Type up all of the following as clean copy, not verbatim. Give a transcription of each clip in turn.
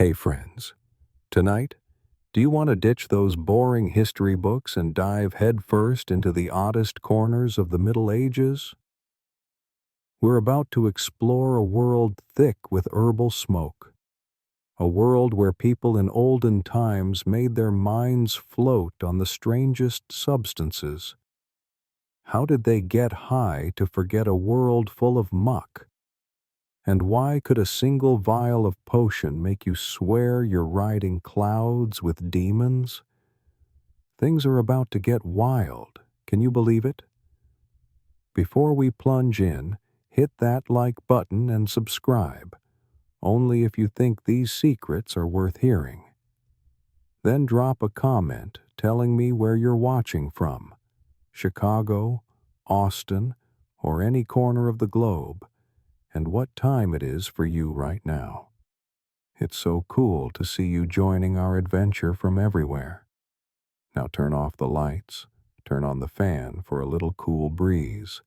Hey friends, tonight, do you want to ditch those boring history books and dive headfirst into the oddest corners of the Middle Ages? We're about to explore a world thick with herbal smoke, a world where people in olden times made their minds float on the strangest substances. How did they get high to forget a world full of muck? And why could a single vial of potion make you swear you're riding clouds with demons? Things are about to get wild. Can you believe it? Before we plunge in, hit that like button and subscribe, only if you think these secrets are worth hearing. Then drop a comment telling me where you're watching from, Chicago, Austin, or any corner of the globe, and what time it is for you right now. It's so cool to see you joining our adventure from everywhere. Now turn off the lights, turn on the fan for a little cool breeze,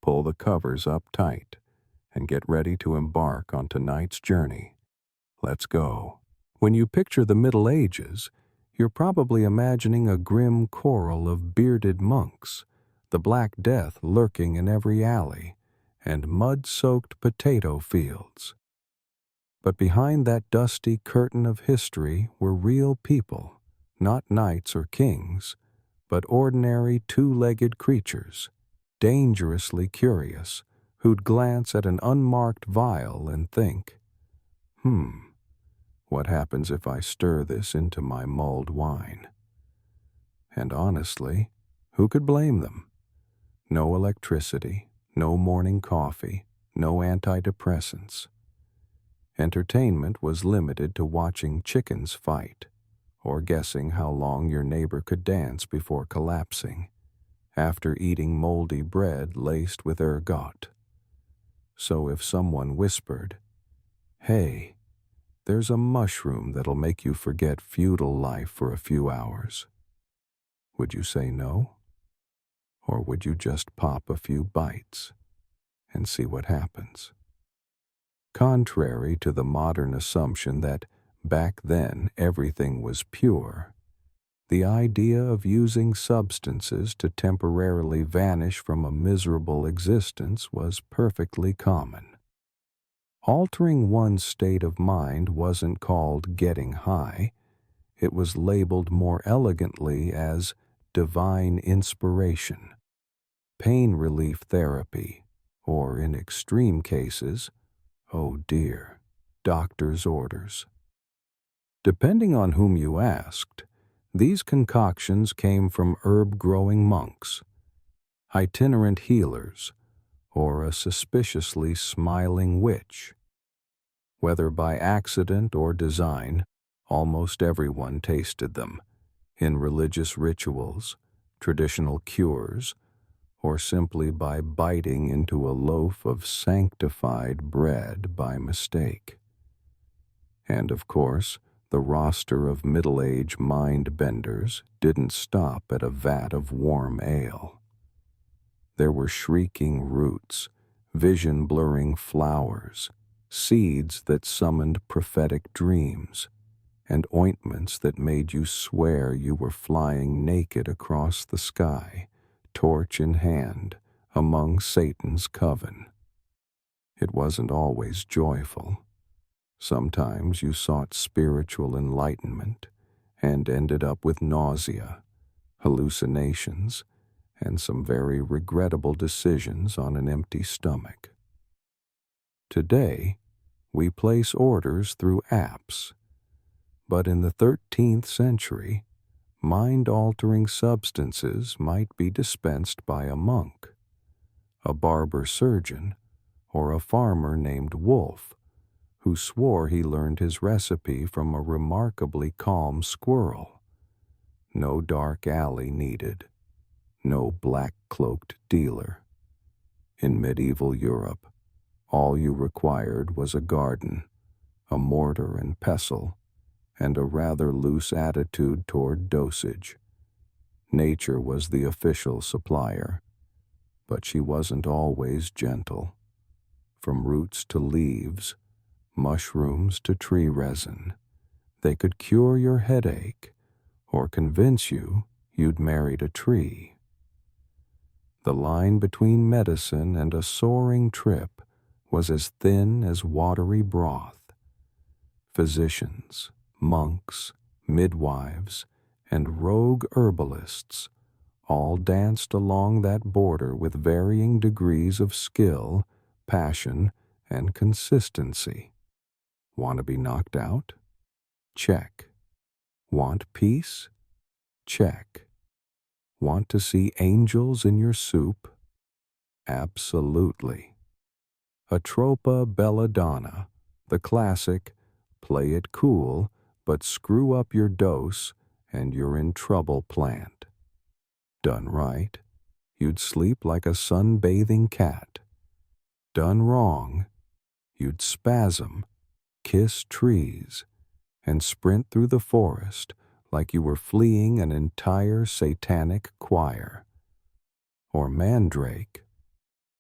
pull the covers up tight, and get ready to embark on tonight's journey. Let's go. When you picture the Middle Ages, you're probably imagining a grim choral of bearded monks, the Black Death lurking in every alley, and mud-soaked potato fields. But behind that dusty curtain of history were real people, not knights or kings, but ordinary two-legged creatures, dangerously curious, who'd glance at an unmarked vial and think, what happens if I stir this into my mulled wine? And honestly, who could blame them? No electricity, no morning coffee, no antidepressants. Entertainment was limited to watching chickens fight, or guessing how long your neighbor could dance before collapsing, after eating moldy bread laced with ergot. So if someone whispered, "Hey, there's a mushroom that'll make you forget feudal life for a few hours," would you say no? Or would you just pop a few bites and see what happens? Contrary to the modern assumption that back then everything was pure, the idea of using substances to temporarily vanish from a miserable existence was perfectly common. Altering one's state of mind wasn't called getting high. It was labeled more elegantly as divine inspiration, pain relief therapy, or in extreme cases, oh dear, doctor's orders. Depending on whom you asked, these concoctions came from herb-growing monks, itinerant healers, or a suspiciously smiling witch. Whether by accident or design, almost everyone tasted them, in religious rituals, traditional cures, or simply by biting into a loaf of sanctified bread by mistake. And of course, the roster of middle-age mind-benders didn't stop at a vat of warm ale. There were shrieking roots, vision-blurring flowers, seeds that summoned prophetic dreams, and ointments that made you swear you were flying naked across the sky, torch in hand, among Satan's coven. It wasn't always joyful. Sometimes you sought spiritual enlightenment and ended up with nausea, hallucinations, and some very regrettable decisions on an empty stomach. Today, we place orders through apps, but in the 13th century, mind-altering substances might be dispensed by a monk, a barber surgeon, or a farmer named Wolf, who swore he learned his recipe from a remarkably calm squirrel. No dark alley needed. No black-cloaked dealer. In medieval Europe, all you required was a garden, a mortar and pestle, and a rather loose attitude toward dosage. Nature was the official supplier, but she wasn't always gentle. From roots to leaves, mushrooms to tree resin, They could cure your headache or convince you you'd married a tree. The line between medicine and a soaring trip was as thin as watery broth. Physicians, monks, midwives, and rogue herbalists all danced along that border with varying degrees of skill, passion, and consistency. Want to be knocked out? Check. Want peace? Check. Want to see angels in your soup? Absolutely. Atropa belladonna, the classic, play it cool, but screw up your dose and you're in trouble plant. Done right, you'd sleep like a sunbathing cat. Done wrong, you'd spasm, kiss trees, and sprint through the forest like you were fleeing an entire satanic choir. Or mandrake,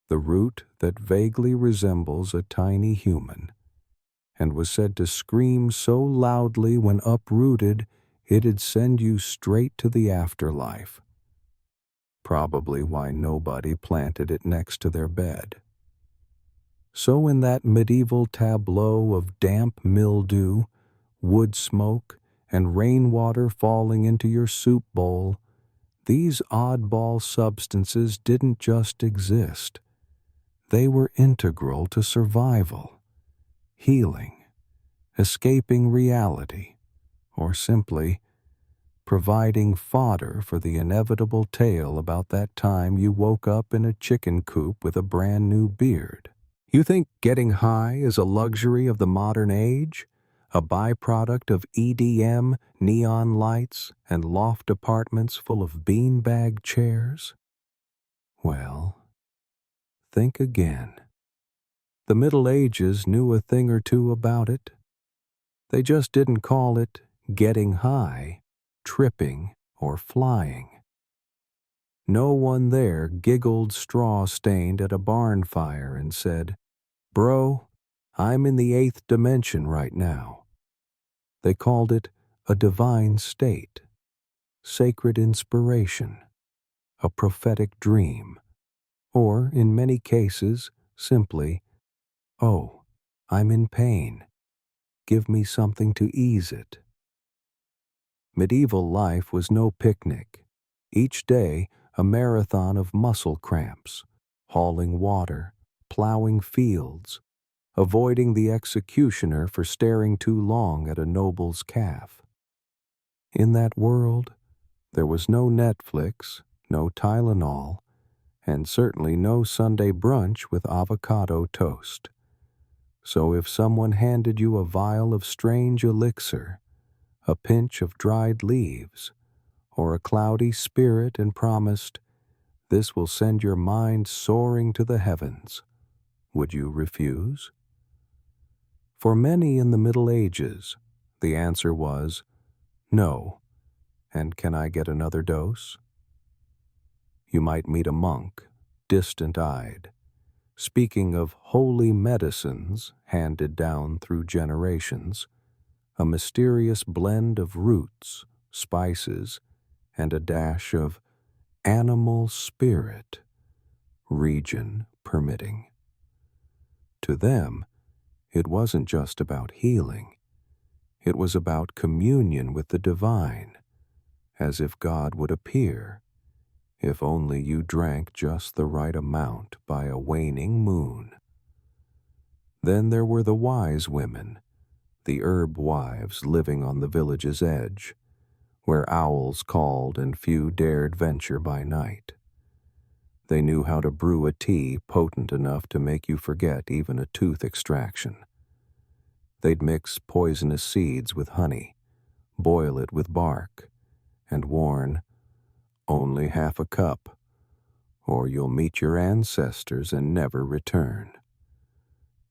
the root that vaguely resembles a tiny human, and was said to scream so loudly when uprooted it'd send you straight to the afterlife. Probably why nobody planted it next to their bed. So in that medieval tableau of damp mildew, wood smoke, and rainwater falling into your soup bowl, these oddball substances didn't just exist. They were integral to survival, healing, escaping reality, or simply providing fodder for the inevitable tale about that time you woke up in a chicken coop with a brand new beard. You think getting high is a luxury of the modern age? A byproduct of EDM, neon lights, and loft apartments full of beanbag chairs? Well, think again. The Middle Ages knew a thing or two about it. They just didn't call it getting high, tripping, or flying. No one there giggled straw-stained at a barn fire and said, "Bro, I'm in the 8th dimension right now." They called it a divine state, sacred inspiration, a prophetic dream, or, in many cases, simply, "Oh, I'm in pain. Give me something to ease it." Medieval life was no picnic. Each day, a marathon of muscle cramps, hauling water, plowing fields, avoiding the executioner for staring too long at a noble's calf. In that world, there was no Netflix, no Tylenol, and certainly no Sunday brunch with avocado toast. So if someone handed you a vial of strange elixir, a pinch of dried leaves, or a cloudy spirit and promised, "This will send your mind soaring to the heavens," would you refuse? For many in the Middle Ages, the answer was, "No, and can I get another dose?" You might meet a monk, distant-eyed, speaking of holy medicines handed down through generations, a mysterious blend of roots, spices, and a dash of animal spirit, region permitting. To them, it wasn't just about healing. It was about communion with the divine, as if God would appear, if only you drank just the right amount by a waning moon. Then there were the wise women, the herb wives living on the village's edge, where owls called and few dared venture by night. They knew how to brew a tea potent enough to make you forget even a tooth extraction. They'd mix poisonous seeds with honey, boil it with bark, and warn, "Only half a cup, or you'll meet your ancestors and never return."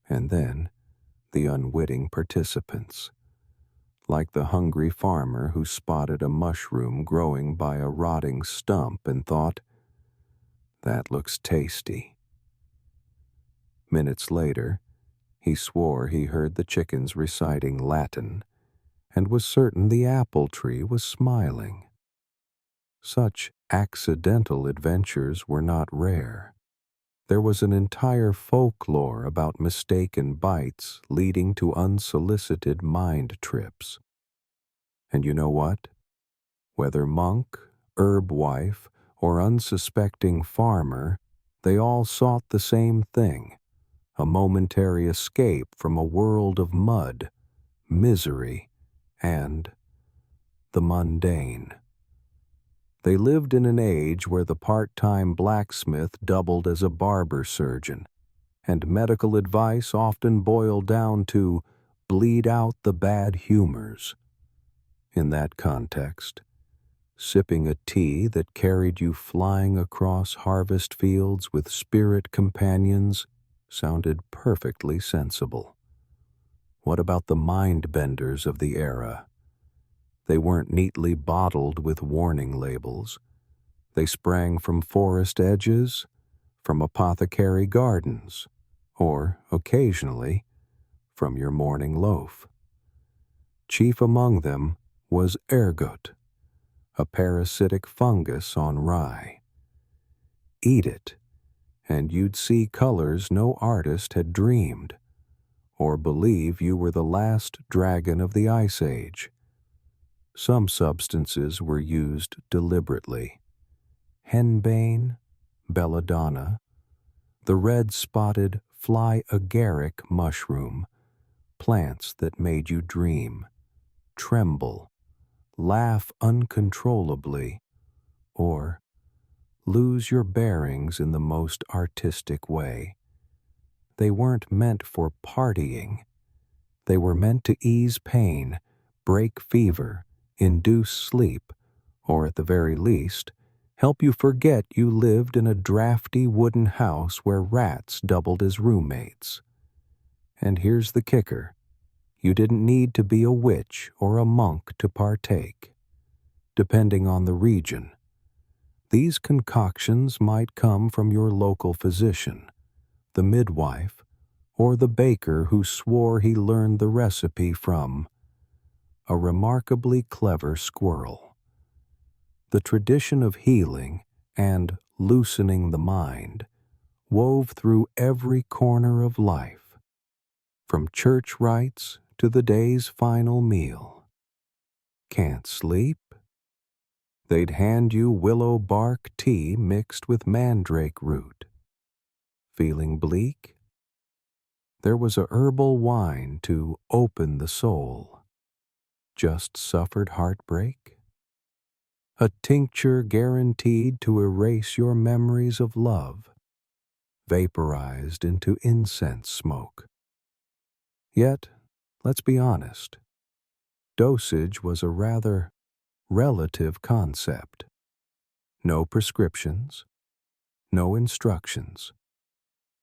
And then, the unwitting participants, like the hungry farmer who spotted a mushroom growing by a rotting stump and thought, "That looks tasty." Minutes later, he swore he heard the chickens reciting Latin, and was certain the apple tree was smiling. Such accidental adventures were not rare. There was an entire folklore about mistaken bites leading to unsolicited mind trips. And you know what? Whether monk, herb wife, or unsuspecting farmer, they all sought the same thing, a momentary escape from a world of mud, misery, and the mundane. They lived in an age where the part-time blacksmith doubled as a barber surgeon, and medical advice often boiled down to bleed out the bad humors. In that context, sipping a tea that carried you flying across harvest fields with spirit companions sounded perfectly sensible. What about the mind-benders of the era? They weren't neatly bottled with warning labels. They sprang from forest edges, from apothecary gardens, or, occasionally, from your morning loaf. Chief among them was ergot, a parasitic fungus on rye. Eat it, and you'd see colors no artist had dreamed, or believe you were the last dragon of the Ice Age. Some substances were used deliberately. Henbane, belladonna, the red-spotted fly agaric mushroom, plants that made you dream, tremble, laugh uncontrollably, or lose your bearings in the most artistic way. They weren't meant for partying. They were meant to ease pain, break fever, induce sleep, or at the very least, help you forget you lived in a drafty wooden house where rats doubled as roommates. And here's the kicker. You didn't need to be a witch or a monk to partake. Depending on the region, these concoctions might come from your local physician, the midwife, or the baker who swore he learned the recipe from a remarkably clever squirrel. The tradition of healing and loosening the mind wove through every corner of life, from church rites to the day's final meal. Can't sleep? They'd hand you willow bark tea mixed with mandrake root. Feeling bleak? There was a herbal wine to open the soul. Just suffered heartbreak? A tincture guaranteed to erase your memories of love, vaporized into incense smoke. Yet, let's be honest, dosage was a rather relative concept. No prescriptions, no instructions,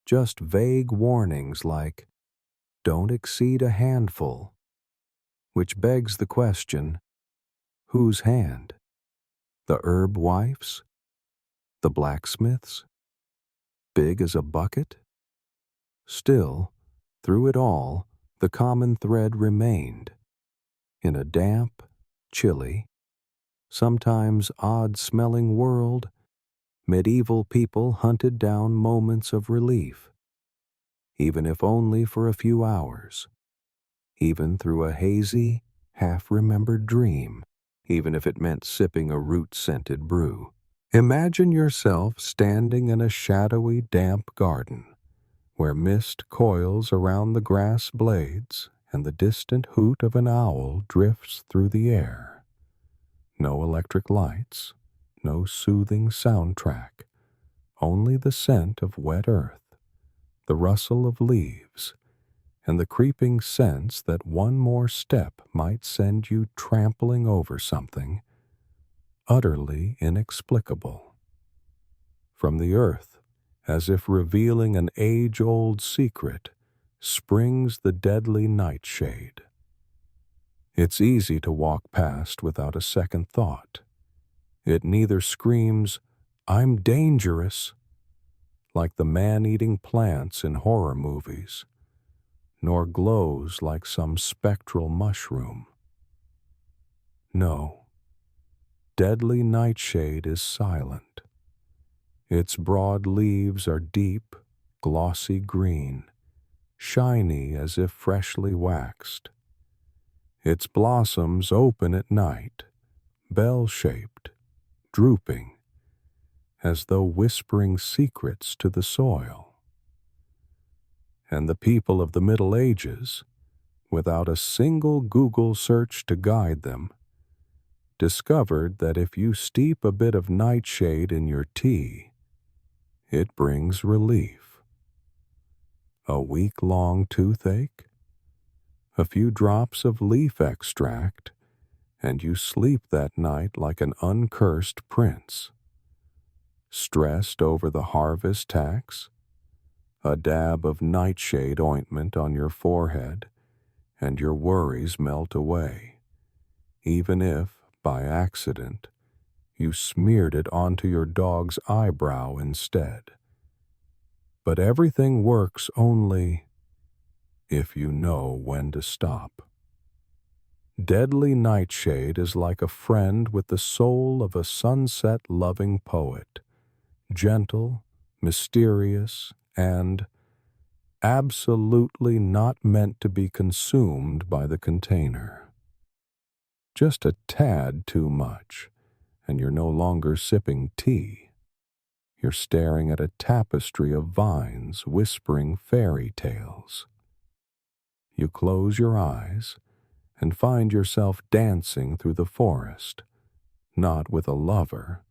just vague warnings like, don't exceed a handful, which begs the question, whose hand? The herb wife's? The blacksmith's? Big as a bucket? Still, through it all, the common thread remained. In a damp, chilly, sometimes odd-smelling world, medieval people hunted down moments of relief, even if only for a few hours, even through a hazy, half-remembered dream, even if it meant sipping a root-scented brew. Imagine yourself standing in a shadowy, damp garden, where mist coils around the grass blades and the distant hoot of an owl drifts through the air. No electric lights, no soothing soundtrack, only the scent of wet earth, the rustle of leaves, and the creeping sense that one more step might send you trampling over something utterly inexplicable. From the earth, as if revealing an age-old secret, springs the deadly nightshade. It's easy to walk past without a second thought. It neither screams, "I'm dangerous," like the man-eating plants in horror movies, nor glows like some spectral mushroom. No, deadly nightshade is silent. Its broad leaves are deep, glossy green, shiny as if freshly waxed. Its blossoms open at night, bell-shaped, drooping, as though whispering secrets to the soil. And the people of the Middle Ages, without a single Google search to guide them, discovered that if you steep a bit of nightshade in your tea, it brings relief. A week-long toothache? A few drops of leaf extract, and you sleep that night like an uncursed prince. Stressed over the harvest tax? A dab of nightshade ointment on your forehead, and your worries melt away, even if, by accident, you smeared it onto your dog's eyebrow instead. But everything works only if you know when to stop. Deadly nightshade is like a friend with the soul of a sunset-loving poet, gentle, mysterious, and absolutely not meant to be consumed by the container. Just a tad too much, and you're no longer sipping tea. You're staring at a tapestry of vines whispering fairy tales. You close your eyes and find yourself dancing through the forest, not with a lover,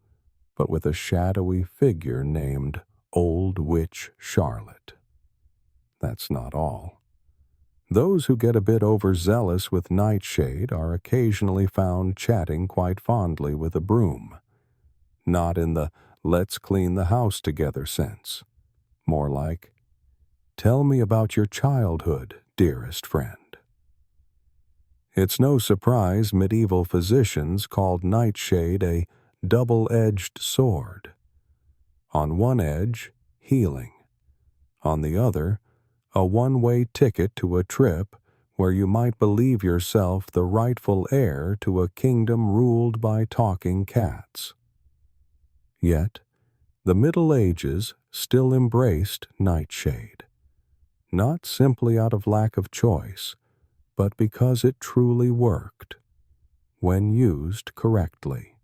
but with a shadowy figure named Old Witch Charlotte. That's not all. Those who get a bit overzealous with nightshade are occasionally found chatting quite fondly with a broom, not in the let's clean the house together sense, more like, tell me about your childhood, dearest friend. It's no surprise medieval physicians called nightshade a double-edged sword. On one edge, healing. On the other, a one-way ticket to a trip where you might believe yourself the rightful heir to a kingdom ruled by talking cats. Yet, the Middle Ages still embraced nightshade, not simply out of lack of choice, but because it truly worked, when used correctly.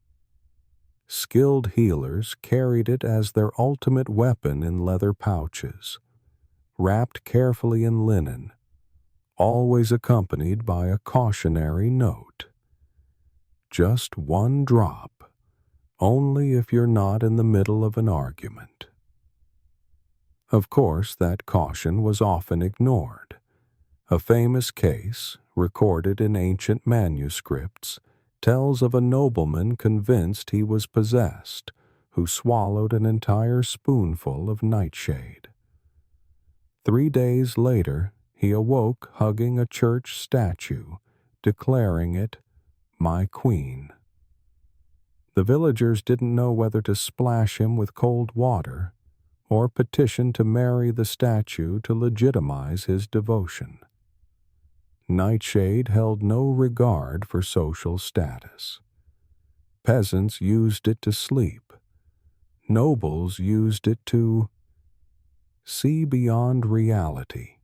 Skilled healers carried it as their ultimate weapon in leather pouches, wrapped carefully in linen, always accompanied by a cautionary note. Just one drop, only if you're not in the middle of an argument. Of course, that caution was often ignored. A famous case, recorded in ancient manuscripts, tells of a nobleman convinced he was possessed, who swallowed an entire spoonful of nightshade. 3 days later, he awoke hugging a church statue, declaring it, "My queen." The villagers didn't know whether to splash him with cold water or petition to marry the statue to legitimize his devotion. Nightshade held no regard for social status. Peasants used it to sleep. Nobles used it to see beyond reality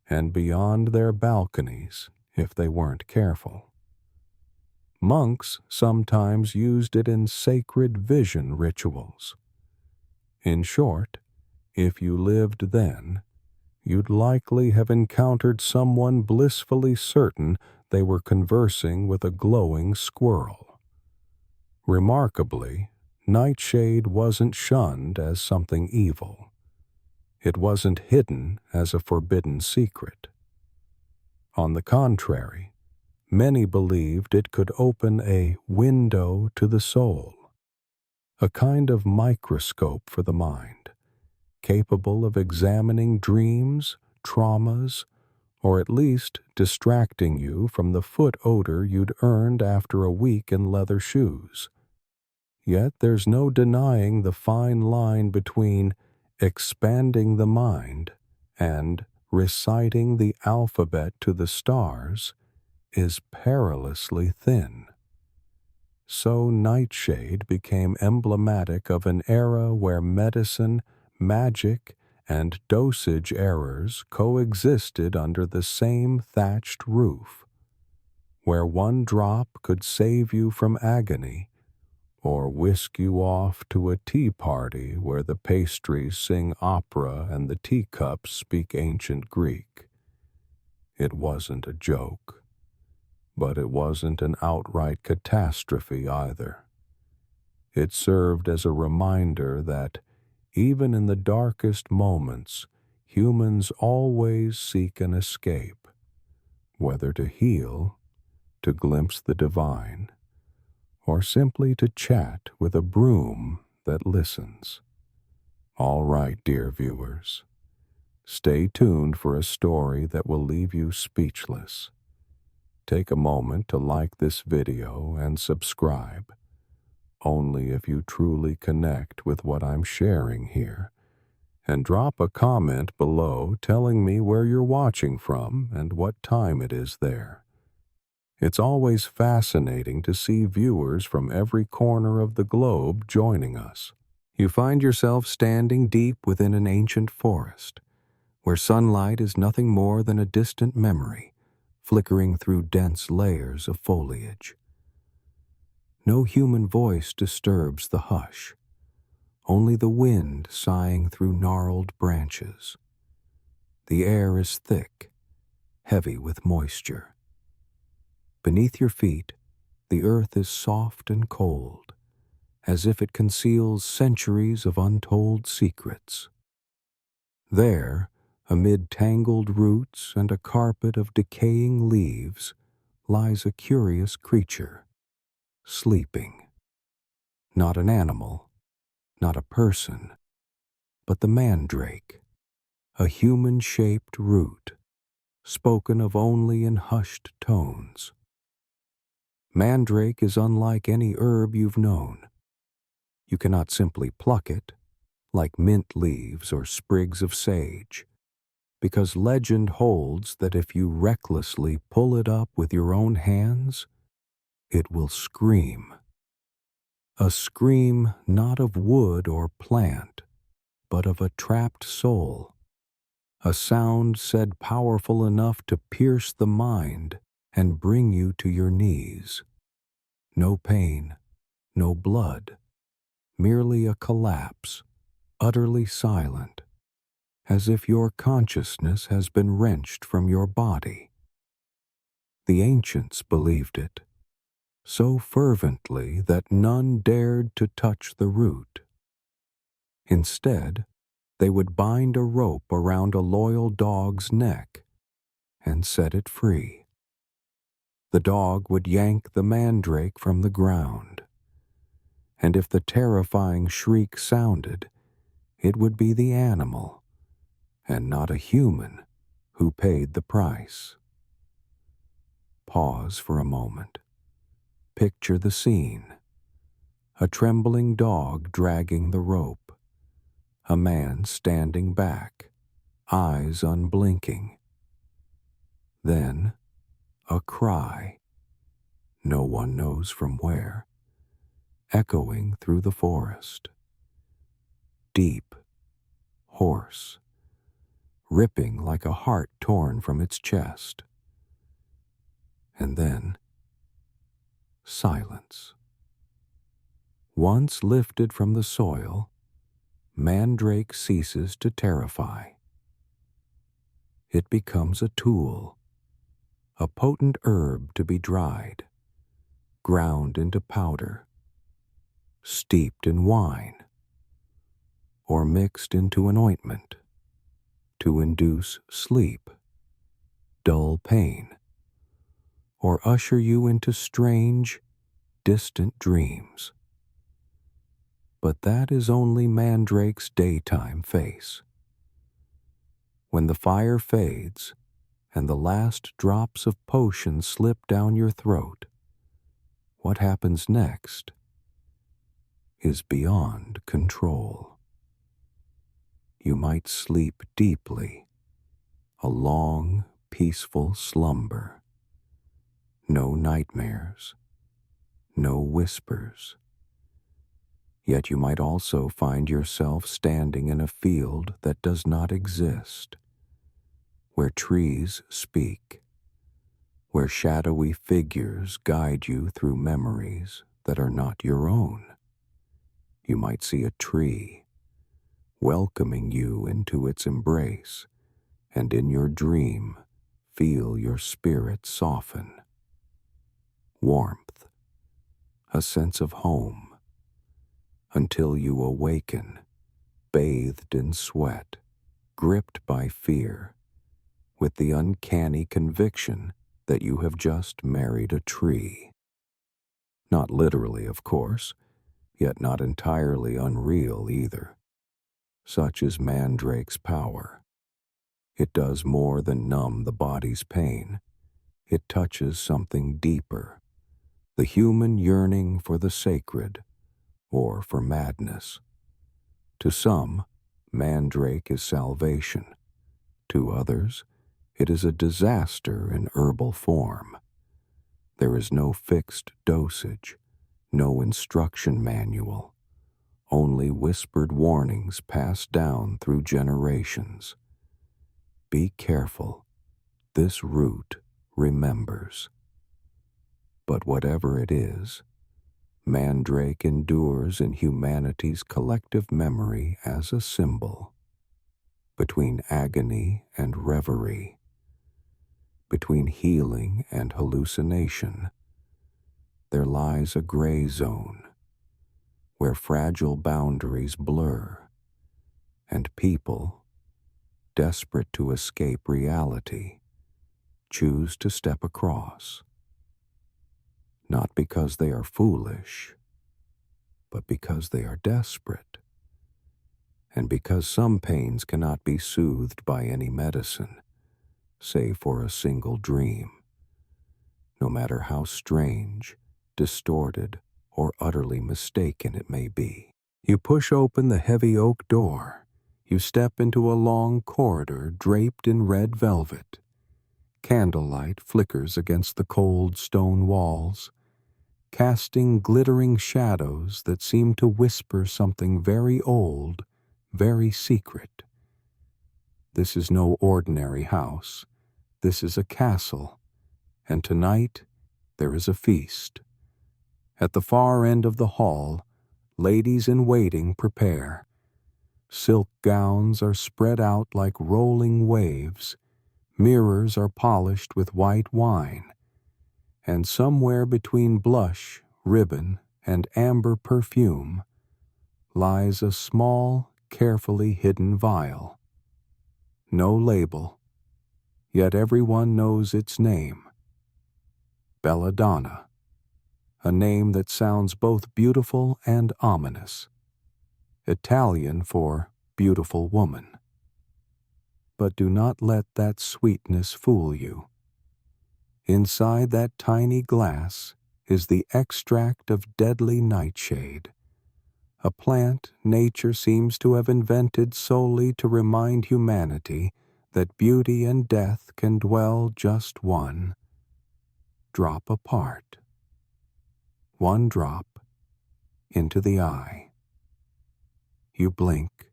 and beyond their balconies if they weren't careful. Monks sometimes used it in sacred vision rituals. In short, if you lived then, you'd likely have encountered someone blissfully certain they were conversing with a glowing squirrel. Remarkably, nightshade wasn't shunned as something evil. It wasn't hidden as a forbidden secret. On the contrary, many believed it could open a window to the soul, a kind of microscope for the mind, capable of examining dreams, traumas, or at least distracting you from the foot odor you'd earned after a week in leather shoes. Yet there's no denying the fine line between expanding the mind and reciting the alphabet to the stars is perilously thin. So nightshade became emblematic of an era where medicine, magic, and dosage errors coexisted under the same thatched roof, where one drop could save you from agony or whisk you off to a tea party where the pastries sing opera and the teacups speak ancient Greek. It wasn't a joke, but it wasn't an outright catastrophe either. It served as a reminder that, even in the darkest moments, humans always seek an escape, whether to heal, to glimpse the divine, or simply to chat with a broom that listens. All right, dear viewers, stay tuned for a story that will leave you speechless. Take a moment to like this video and subscribe, only if you truly connect with what I'm sharing here, and drop a comment below telling me where you're watching from and what time it is there. It's always fascinating to see viewers from every corner of the globe joining us. You find yourself standing deep within an ancient forest, where sunlight is nothing more than a distant memory, flickering through dense layers of foliage. No human voice disturbs the hush, only the wind sighing through gnarled branches. The air is thick, heavy with moisture. Beneath your feet, the earth is soft and cold, as if it conceals centuries of untold secrets. There, amid tangled roots and a carpet of decaying leaves, lies a curious creature, sleeping. Not an animal, not a person, but the mandrake, a human-shaped root, spoken of only in hushed tones. Mandrake is unlike any herb you've known. You cannot simply pluck it, like mint leaves or sprigs of sage, because legend holds that if you recklessly pull it up with your own hands, it will scream. A scream not of wood or plant, but of a trapped soul. A sound said powerful enough to pierce the mind and bring you to your knees. No pain, no blood, merely a collapse, utterly silent, as if your consciousness has been wrenched from your body. The ancients believed it, so fervently that none dared to touch the root. Instead, they would bind a rope around a loyal dog's neck and set it free. The dog would yank the mandrake from the ground, and if the terrifying shriek sounded, it would be the animal, and not a human, who paid the price. Pause for a moment. Picture the scene. A trembling dog dragging the rope. A man standing back, eyes unblinking. Then, a cry, no one knows from where, echoing through the forest. Deep, hoarse, ripping like a heart torn from its chest. And then, silence. Once lifted from the soil, mandrake ceases to terrify. It becomes a tool, a potent herb to be dried, ground into powder, steeped in wine, or mixed into an ointment to induce sleep, dull pain, or usher you into strange, distant dreams. But that is only mandrake's daytime face. When the fire fades and the last drops of potion slip down your throat, what happens next is beyond control. You might sleep deeply, a long, peaceful slumber. No nightmares, no whispers. Yet you might also find yourself standing in a field that does not exist, where trees speak, where shadowy figures guide you through memories that are not your own. You might see a tree welcoming you into its embrace, and in your dream, feel your spirit soften. Warmth, a sense of home, until you awaken, bathed in sweat, gripped by fear, with the uncanny conviction that you have just married a tree. Not literally, of course, yet not entirely unreal either. Such is mandrake's power. It does more than numb the body's pain. It touches something deeper, the human yearning for the sacred, or for madness. To some, mandrake is salvation. To others, it is a disaster in herbal form. There is no fixed dosage, no instruction manual, only whispered warnings passed down through generations. Be careful, this root remembers. But whatever it is, mandrake endures in humanity's collective memory as a symbol. Between agony and reverie, between healing and hallucination, there lies a gray zone where fragile boundaries blur, and people, desperate to escape reality, choose to step across. Not because they are foolish, but because they are desperate, and because some pains cannot be soothed by any medicine, save for a single dream, no matter how strange, distorted, or utterly mistaken it may be. You push open the heavy oak door. You step into a long corridor draped in red velvet. Candlelight flickers against the cold stone walls, casting glittering shadows that seem to whisper something very old, very secret. This is no ordinary house. This is a castle, and tonight there is a feast. At the far end of the hall, ladies in waiting prepare. Silk gowns are spread out like rolling waves, mirrors are polished with white wine, and somewhere between blush, ribbon, and amber perfume lies a small, carefully hidden vial. No label, yet everyone knows its name. Belladonna, a name that sounds both beautiful and ominous. Italian for beautiful woman. But do not let that sweetness fool you. Inside that tiny glass is the extract of deadly nightshade, a plant nature seems to have invented solely to remind humanity that beauty and death can dwell just one drop apart. One drop into the eye. You blink,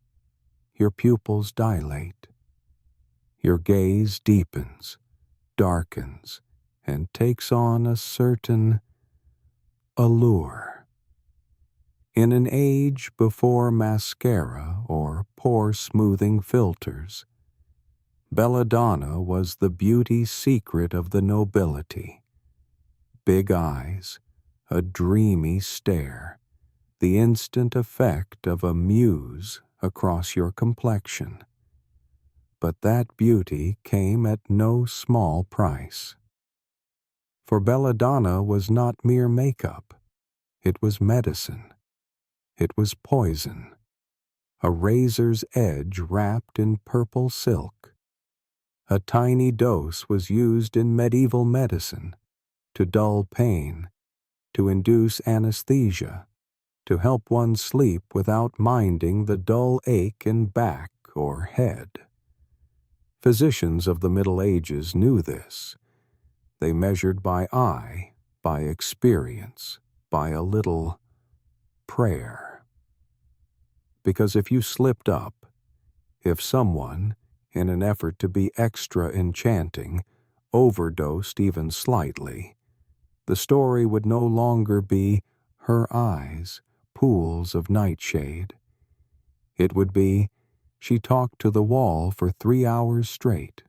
your pupils dilate, your gaze deepens, darkens, and takes on a certain allure. In an age before mascara or pore-smoothing filters, belladonna was the beauty secret of the nobility. Big eyes, a dreamy stare, the instant effect of a muse across your complexion. But that beauty came at no small price. For belladonna was not mere makeup. It was medicine. It was poison. A razor's edge wrapped in purple silk. A tiny dose was used in medieval medicine to dull pain, to induce anesthesia, to help one sleep without minding the dull ache in back or head. Physicians of the Middle Ages knew this. They measured by eye, by experience, by a little prayer. Because if you slipped up, if someone, in an effort to be extra enchanting, overdosed even slightly, the story would no longer be her eyes, pools of nightshade. It would be, she talked to the wall for 3 hours straight.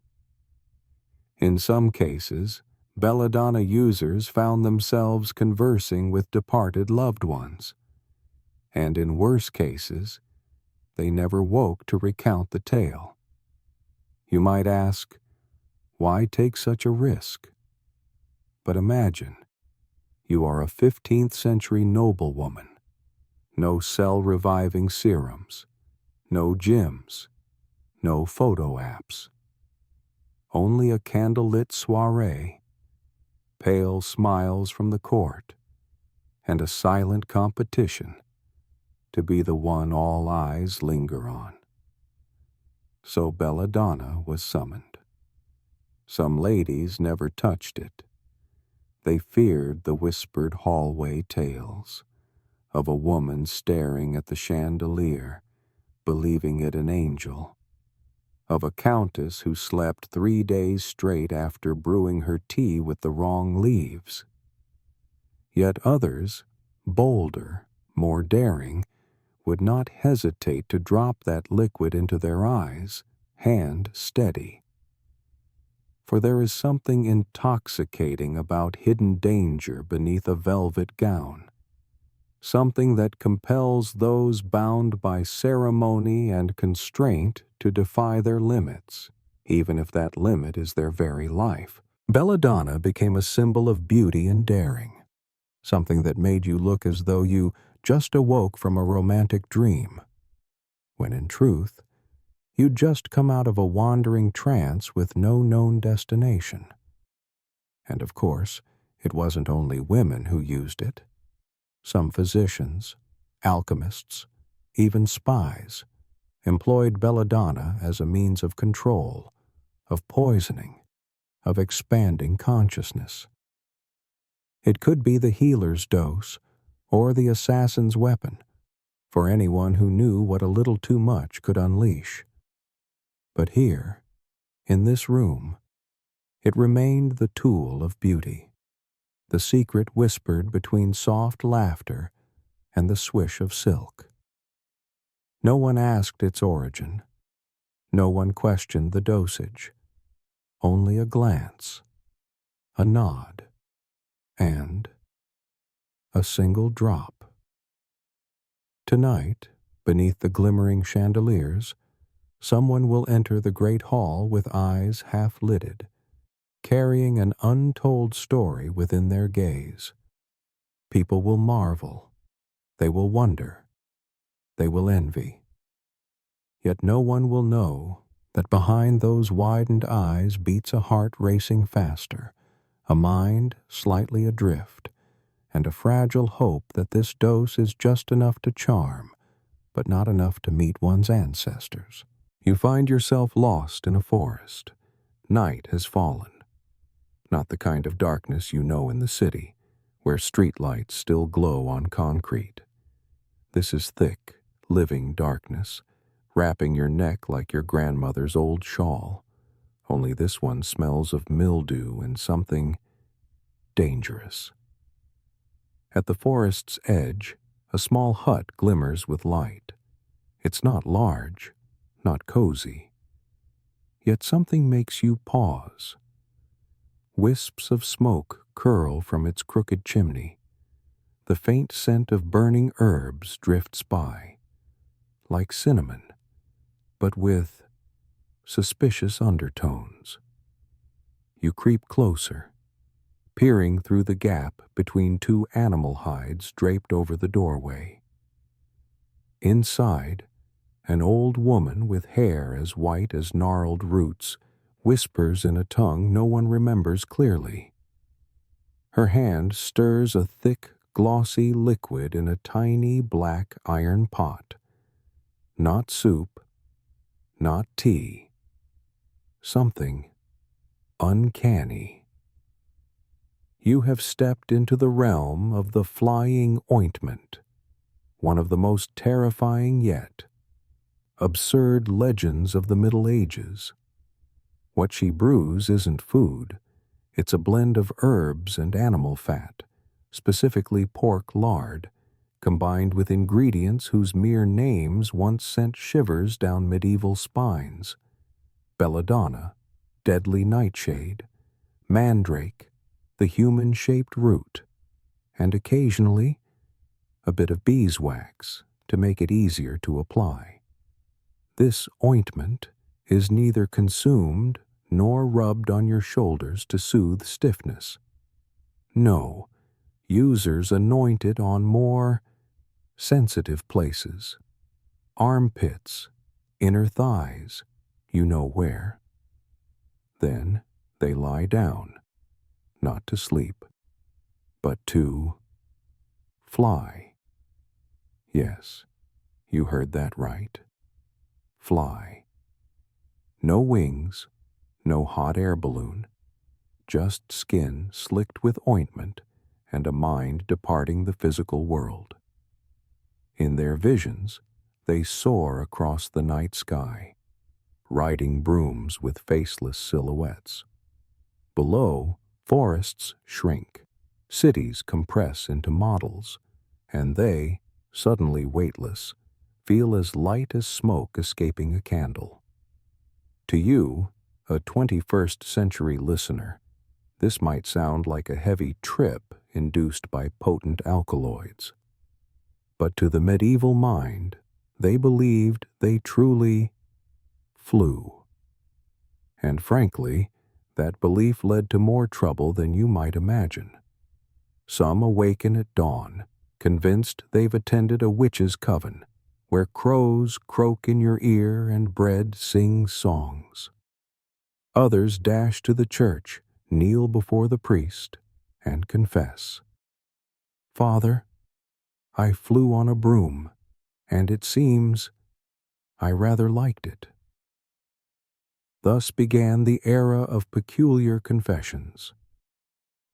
In some cases, belladonna users found themselves conversing with departed loved ones, and in worse cases, they never woke to recount the tale. You might ask, why take such a risk? But imagine, you are a 15th century noblewoman. No cell-reviving serums, no gyms, no photo apps. Only a candlelit soiree, pale smiles from the court, and a silent competition to be the one all eyes linger on. So belladonna was summoned. Some ladies never touched it. They feared the whispered hallway tales of a woman staring at the chandelier, believing it an angel, of a countess who slept 3 days straight after brewing her tea with the wrong leaves. Yet others, bolder, more daring, would not hesitate to drop that liquid into their eyes, hand steady. For there is something intoxicating about hidden danger beneath a velvet gown, something that compels those bound by ceremony and constraint to defy their limits, even if that limit is their very life. Belladonna became a symbol of beauty and daring, something that made you look as though you just awoke from a romantic dream, when in truth, you'd just come out of a wandering trance with no known destination. And of course, it wasn't only women who used it. Some physicians, alchemists, even spies, employed belladonna as a means of control, of poisoning, of expanding consciousness. It could be the healer's dose or the assassin's weapon for anyone who knew what a little too much could unleash. But here, in this room, it remained the tool of beauty, the secret whispered between soft laughter and the swish of silk. No one asked its origin. No one questioned the dosage. Only a glance, a nod, and a single drop. Tonight, beneath the glimmering chandeliers, someone will enter the great hall with eyes half-lidded, carrying an untold story within their gaze. People will marvel. They will wonder. They will envy. Yet no one will know that behind those widened eyes beats a heart racing faster, a mind slightly adrift, and a fragile hope that this dose is just enough to charm, but not enough to meet one's ancestors. You find yourself lost in a forest. Night has fallen. Not the kind of darkness you know in the city, where streetlights still glow on concrete. This is thick, living darkness, wrapping your neck like your grandmother's old shawl. Only this one smells of mildew and something dangerous. At the forest's edge, a small hut glimmers with light. It's not large, not cozy. Yet something makes you pause. Wisps of smoke curl from its crooked chimney. The faint scent of burning herbs drifts by, like cinnamon, but with suspicious undertones. You creep closer, peering through the gap between 2 animal hides draped over the doorway. Inside, an old woman with hair as white as gnarled roots whispers in a tongue no one remembers clearly. Her hand stirs a thick, glossy liquid in a tiny black iron pot. Not soup, not tea. Something uncanny. you have stepped into the realm of the flying ointment, one of the most terrifying yet absurd legends of the Middle Ages. What she brews isn't food, it's a blend of herbs and animal fat, specifically pork lard, combined with ingredients whose mere names once sent shivers down medieval spines: belladonna, deadly nightshade, mandrake, the human-shaped root, and occasionally a bit of beeswax to make it easier to apply. This ointment is neither consumed nor rubbed on your shoulders to soothe stiffness. No, users anoint it on more sensitive places: armpits, inner thighs, you know where. Then they lie down, not to sleep, but to fly. Yes, you heard that right. Fly. No wings, no hot air balloon, just skin slicked with ointment and a mind departing the physical world. In their visions, they soar across the night sky, riding brooms with faceless silhouettes. Below, forests shrink, cities compress into models, and they, suddenly weightless, feel as light as smoke escaping a candle. To you, a 21st century listener, this might sound like a heavy trip induced by potent alkaloids. But to the medieval mind, they believed they truly flew. And frankly, that belief led to more trouble than you might imagine. Some awaken at dawn, convinced they've attended a witch's coven, where crows croak in your ear and bread sings songs. Others dash to the church, kneel before the priest, and confess. "Father, I flew on a broom, and it seems I rather liked it." Thus began the era of peculiar confessions.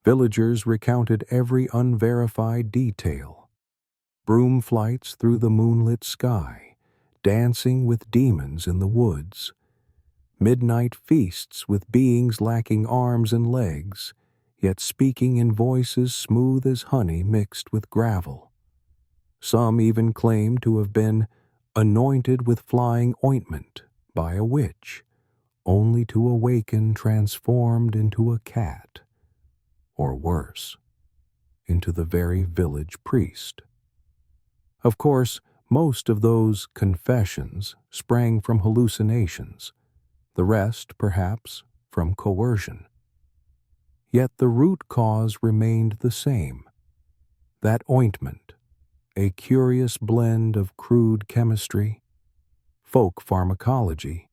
Villagers recounted every unverified detail: broom flights through the moonlit sky, dancing with demons in the woods, midnight feasts with beings lacking arms and legs, yet speaking in voices smooth as honey mixed with gravel. Some even claimed to have been anointed with flying ointment by a witch, only to awaken transformed into a cat, or worse, into the very village priest. Of course, most of those confessions sprang from hallucinations, the rest, perhaps, from coercion. Yet the root cause remained the same: that ointment, a curious blend of crude chemistry, folk pharmacology,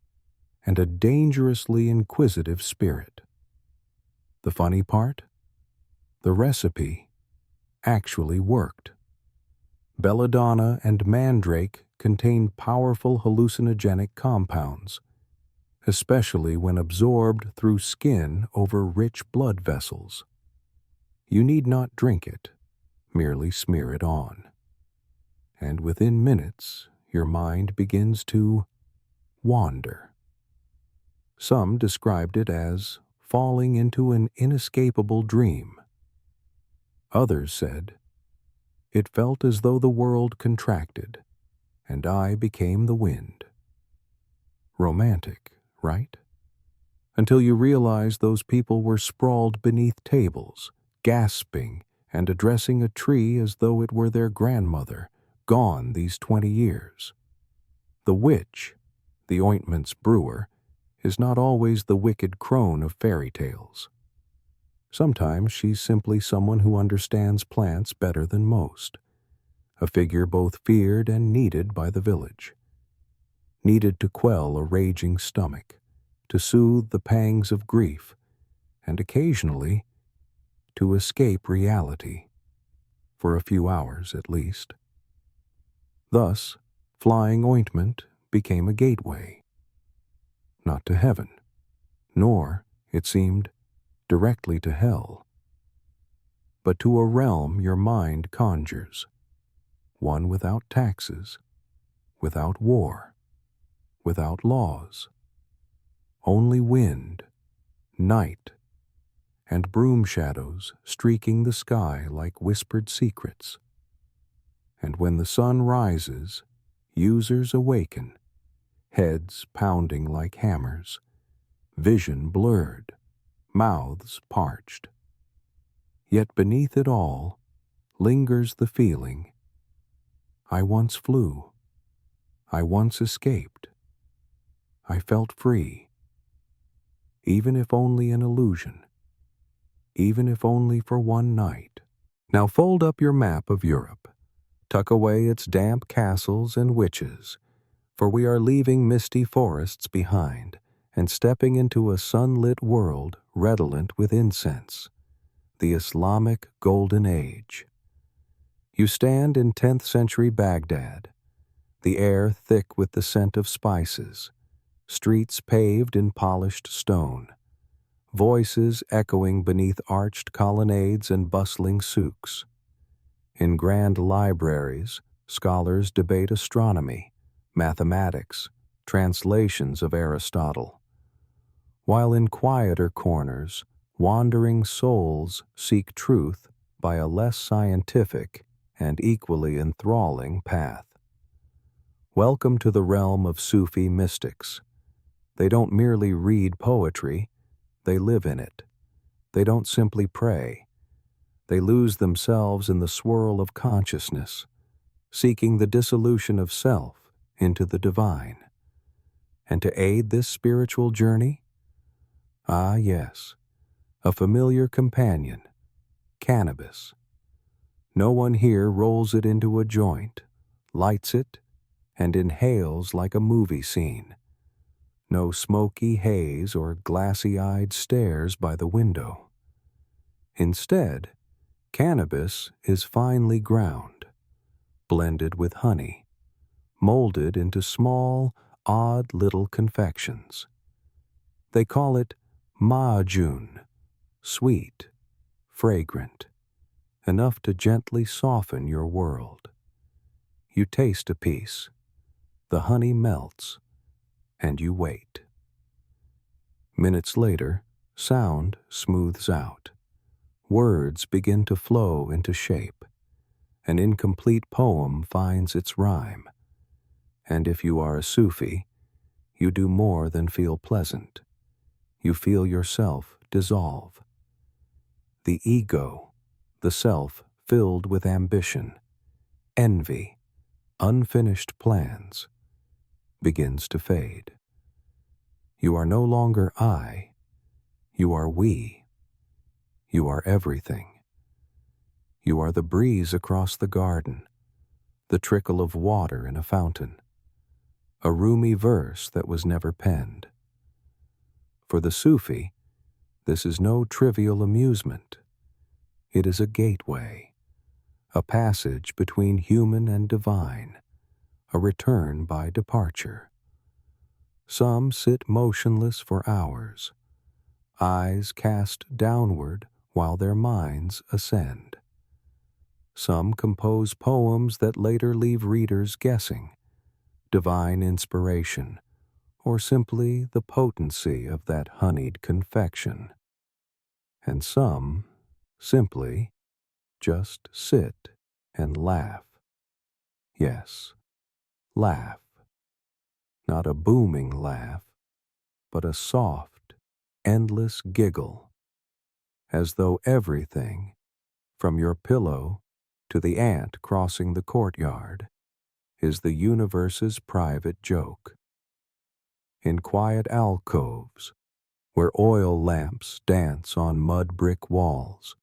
and a dangerously inquisitive spirit. The funny part? The recipe actually worked. Belladonna and mandrake contain powerful hallucinogenic compounds, especially when absorbed through skin over rich blood vessels. You need not drink it, merely smear it on. And within minutes, your mind begins to wander. Some described it as falling into an inescapable dream. Others said, "It felt as though the world contracted, and I became the wind." Romantic, right? Until you realize those people were sprawled beneath tables, gasping and addressing a tree as though it were their grandmother, gone these 20 years. The witch, the ointment's brewer, is not always the wicked crone of fairy tales. Sometimes she's simply someone who understands plants better than most, a figure both feared and needed by the village. Needed to quell a raging stomach, to soothe the pangs of grief, and occasionally to escape reality, for a few hours at least. Thus, flying ointment became a gateway, not to heaven, nor, it seemed, directly to hell, but to a realm your mind conjures, one without taxes, without war, without laws, only wind, night, and broom shadows streaking the sky like whispered secrets. And when the sun rises, users awaken, heads pounding like hammers, vision blurred, mouths parched. Yet beneath it all lingers the feeling, I once flew, I once escaped, I felt free, even if only an illusion, even if only for one night. Now fold up your map of Europe, tuck away its damp castles and witches, for we are leaving misty forests behind and stepping into a sunlit world redolent with incense, the Islamic Golden Age. You stand in 10th century Baghdad, the air thick with the scent of spices, streets paved in polished stone, voices echoing beneath arched colonnades and bustling souks. In grand libraries, scholars debate astronomy, mathematics, translations of Aristotle, while in quieter corners, wandering souls seek truth by a less scientific and equally enthralling path. Welcome to the realm of Sufi mystics. They don't merely read poetry, they live in it. They don't simply pray. They lose themselves in the swirl of consciousness, seeking the dissolution of self into the divine. And to aid this spiritual journey? Ah, yes, a familiar companion, cannabis. No one here rolls it into a joint, lights it, and inhales like a movie scene. No smoky haze or glassy-eyed stares by the window. Instead, cannabis is finely ground, blended with honey, molded into small, odd little confections. They call it maajun, sweet, fragrant, enough to gently soften your world. You taste a piece, the honey melts, and you wait. Minutes later, sound smooths out. Words begin to flow into shape. An incomplete poem finds its rhyme. And if you are a Sufi, you do more than feel pleasant. You feel yourself dissolve. The ego, the self filled with ambition, envy, unfinished plans, begins to fade. You are no longer I, you are we. You are everything. You are the breeze across the garden, the trickle of water in a fountain, a roomy verse that was never penned. For the Sufi, this is no trivial amusement. It is a gateway, a passage between human and divine, a return by departure. Some sit motionless for hours, eyes cast downward while their minds ascend. Some compose poems that later leave readers guessing, divine inspiration, or simply the potency of that honeyed confection. And some simply just sit and laugh. Yes, laugh. Not a booming laugh, but a soft, endless giggle, as though everything, from your pillow to the ant crossing the courtyard, is the universe's private joke. In quiet alcoves, where oil lamps dance on mud brick walls,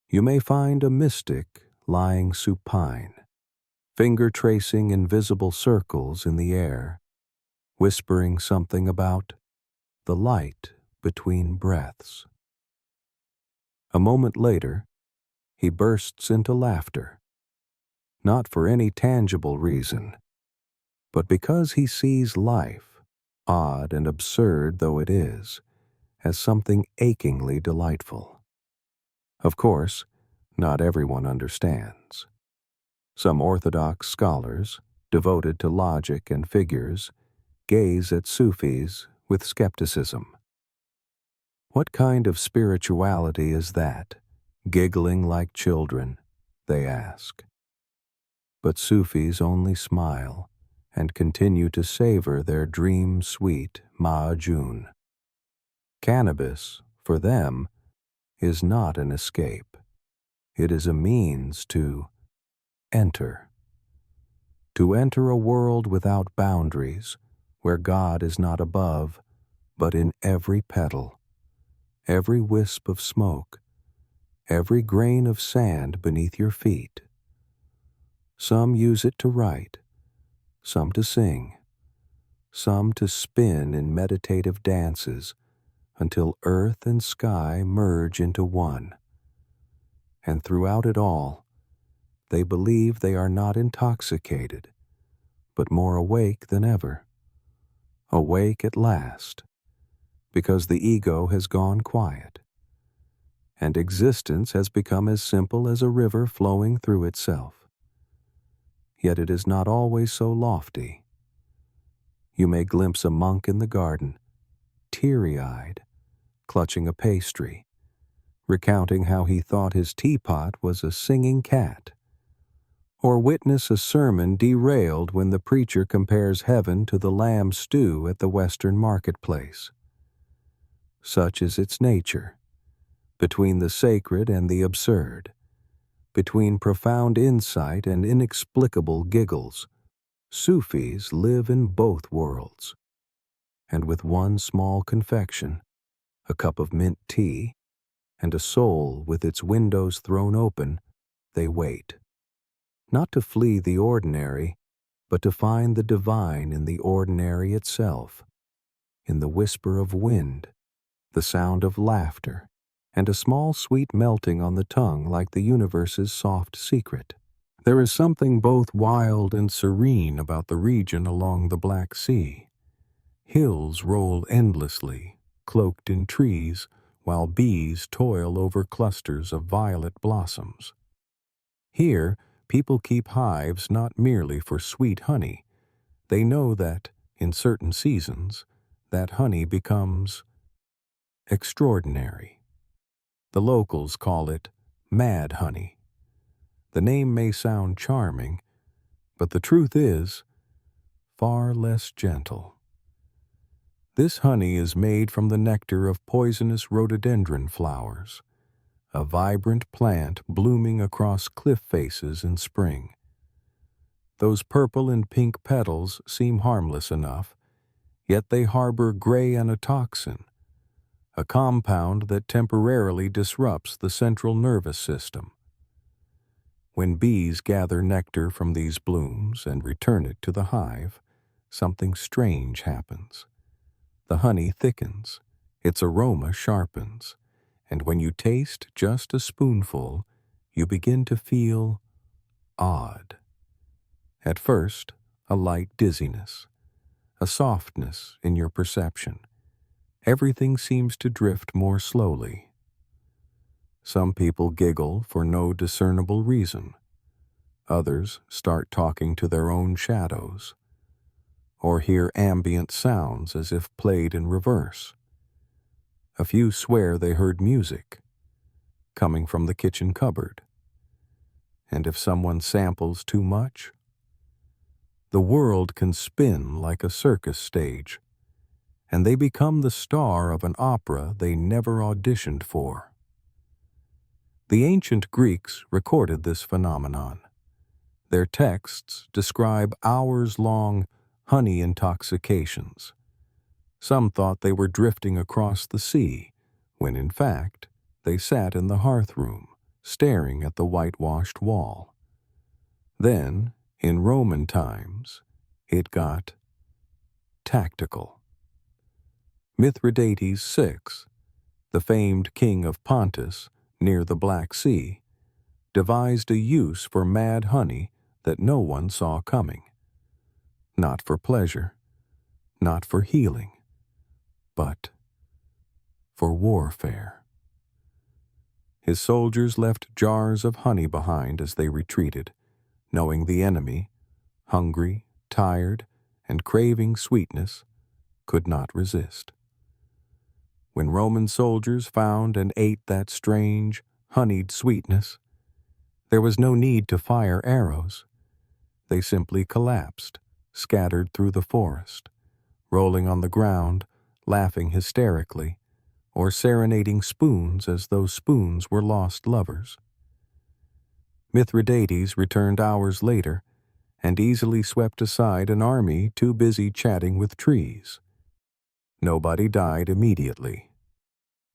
you may find a mystic lying supine, finger tracing invisible circles in the air, whispering something about the light between breaths. A moment later, he bursts into laughter, not for any tangible reason, but because he sees life, odd and absurd though it is, as something achingly delightful. Of course, Not everyone understands. Some orthodox scholars, devoted to logic and figures, gaze at Sufis with skepticism. What kind of spirituality is that, giggling like children, they ask. But Sufis only smile and continue to savor their dream-sweet ma'ajun. Cannabis, for them, is not an escape. It is a means to enter. To enter a world without boundaries, where God is not above, but in every petal, every wisp of smoke, every grain of sand beneath your feet. Some use it to write, some to sing, some to spin in meditative dances until earth and sky merge into one. And throughout it all, they believe they are not intoxicated, but more awake than ever. Awake at last, because the ego has gone quiet, and existence has become as simple as a river flowing through itself. Yet it is not always so lofty. You may glimpse a monk in the garden, teary-eyed, clutching a pastry, recounting how he thought his teapot was a singing cat, or witness a sermon derailed when the preacher compares heaven to the lamb stew at the Western marketplace. Such is its nature, between the sacred and the absurd, between profound insight and inexplicable giggles. Sufis live in both worlds, and with one small confection, a cup of mint tea, and a soul with its windows thrown open, they wait. Not to flee the ordinary, but to find the divine in the ordinary itself, in the whisper of wind, the sound of laughter, and a small sweet melting on the tongue like the universe's soft secret. There is something both wild and serene about the region along the Black Sea. Hills roll endlessly, cloaked in trees, while bees toil over clusters of violet blossoms. Here, people keep hives not merely for sweet honey. They know that, in certain seasons, that honey becomes extraordinary. The locals call it mad honey. The name may sound charming, but the truth is far less gentle. This honey is made from the nectar of poisonous rhododendron flowers, a vibrant plant blooming across cliff faces in spring. Those purple and pink petals seem harmless enough, yet they harbor gray anatoxin, a compound that temporarily disrupts the central nervous system. When bees gather nectar from these blooms and return it to the hive, something strange happens. The honey thickens, its aroma sharpens, and when you taste just a spoonful, you begin to feel odd. At first, a light dizziness, a softness in your perception. Everything seems to drift more slowly. Some people giggle for no discernible reason. Others start talking to their own shadows, or hear ambient sounds as if played in reverse. A few swear they heard music coming from the kitchen cupboard. And if someone samples too much, the world can spin like a circus stage, and they become the star of an opera they never auditioned for. The ancient Greeks recorded this phenomenon. Their texts describe hours-long honey intoxications. Some thought they were drifting across the sea, when in fact they sat in the hearth-room, staring at the whitewashed wall. Then, in Roman times, it got tactical. Mithridates VI, the famed king of Pontus, near the Black Sea, devised a use for mad honey that no one saw coming. Not for pleasure, not for healing, but for warfare. His soldiers left jars of honey behind as they retreated, knowing the enemy, hungry, tired, and craving sweetness, could not resist. When Roman soldiers found and ate that strange, honeyed sweetness, there was no need to fire arrows. They simply collapsed, scattered through the forest, rolling on the ground, laughing hysterically, or serenading spoons as though spoons were lost lovers. Mithridates returned hours later and easily swept aside an army too busy chatting with trees. Nobody died immediately,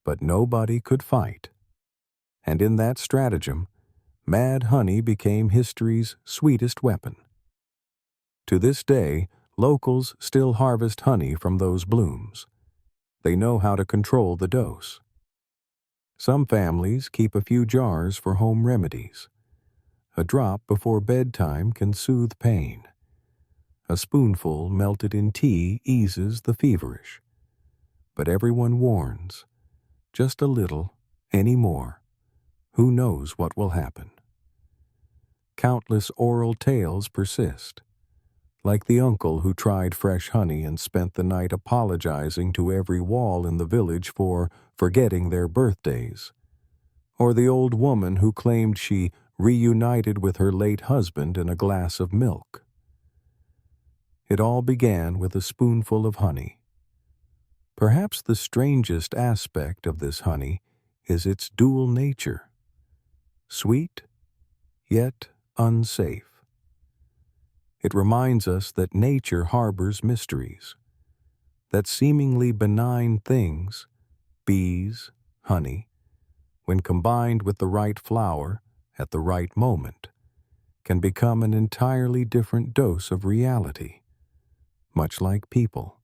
but nobody could fight. And in that stratagem, mad honey became history's sweetest weapon. To this day, locals still harvest honey from those blooms. They know how to control the dose. Some families keep a few jars for home remedies. A drop before bedtime can soothe pain. A spoonful melted in tea eases the feverish. But everyone warns, just a little, any more. Who knows what will happen? Countless oral tales persist, like the uncle who tried fresh honey and spent the night apologizing to every wall in the village for forgetting their birthdays, or the old woman who claimed she reunited with her late husband in a glass of milk. It all began with a spoonful of honey. Perhaps the strangest aspect of this honey is its dual nature, sweet, yet unsafe. It reminds us that nature harbors mysteries, that seemingly benign things, bees, honey, when combined with the right flower at the right moment, can become an entirely different dose of reality, much like people.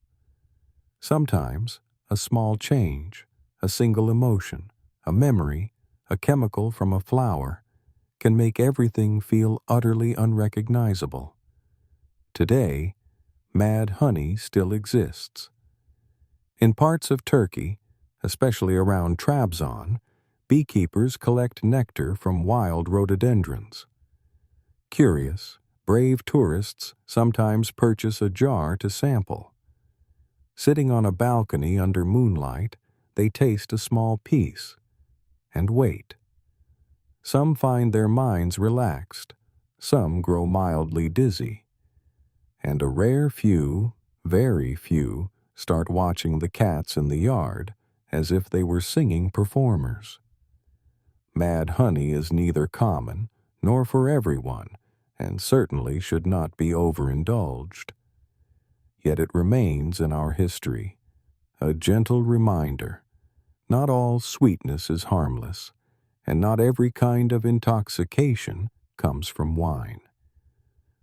Sometimes a small change, a single emotion, a memory, a chemical from a flower, can make everything feel utterly unrecognizable. Today, mad honey still exists. In parts of Turkey, especially around Trabzon, beekeepers collect nectar from wild rhododendrons. Curious, brave tourists sometimes purchase a jar to sample. Sitting on a balcony under moonlight, they taste a small piece and wait. Some find their minds relaxed, some grow mildly dizzy, and a rare few, very few, start watching the cats in the yard as if they were singing performers. Mad honey is neither common nor for everyone, and certainly should not be overindulged. Yet it remains in our history, a gentle reminder. Not all sweetness is harmless, and not every kind of intoxication comes from wine.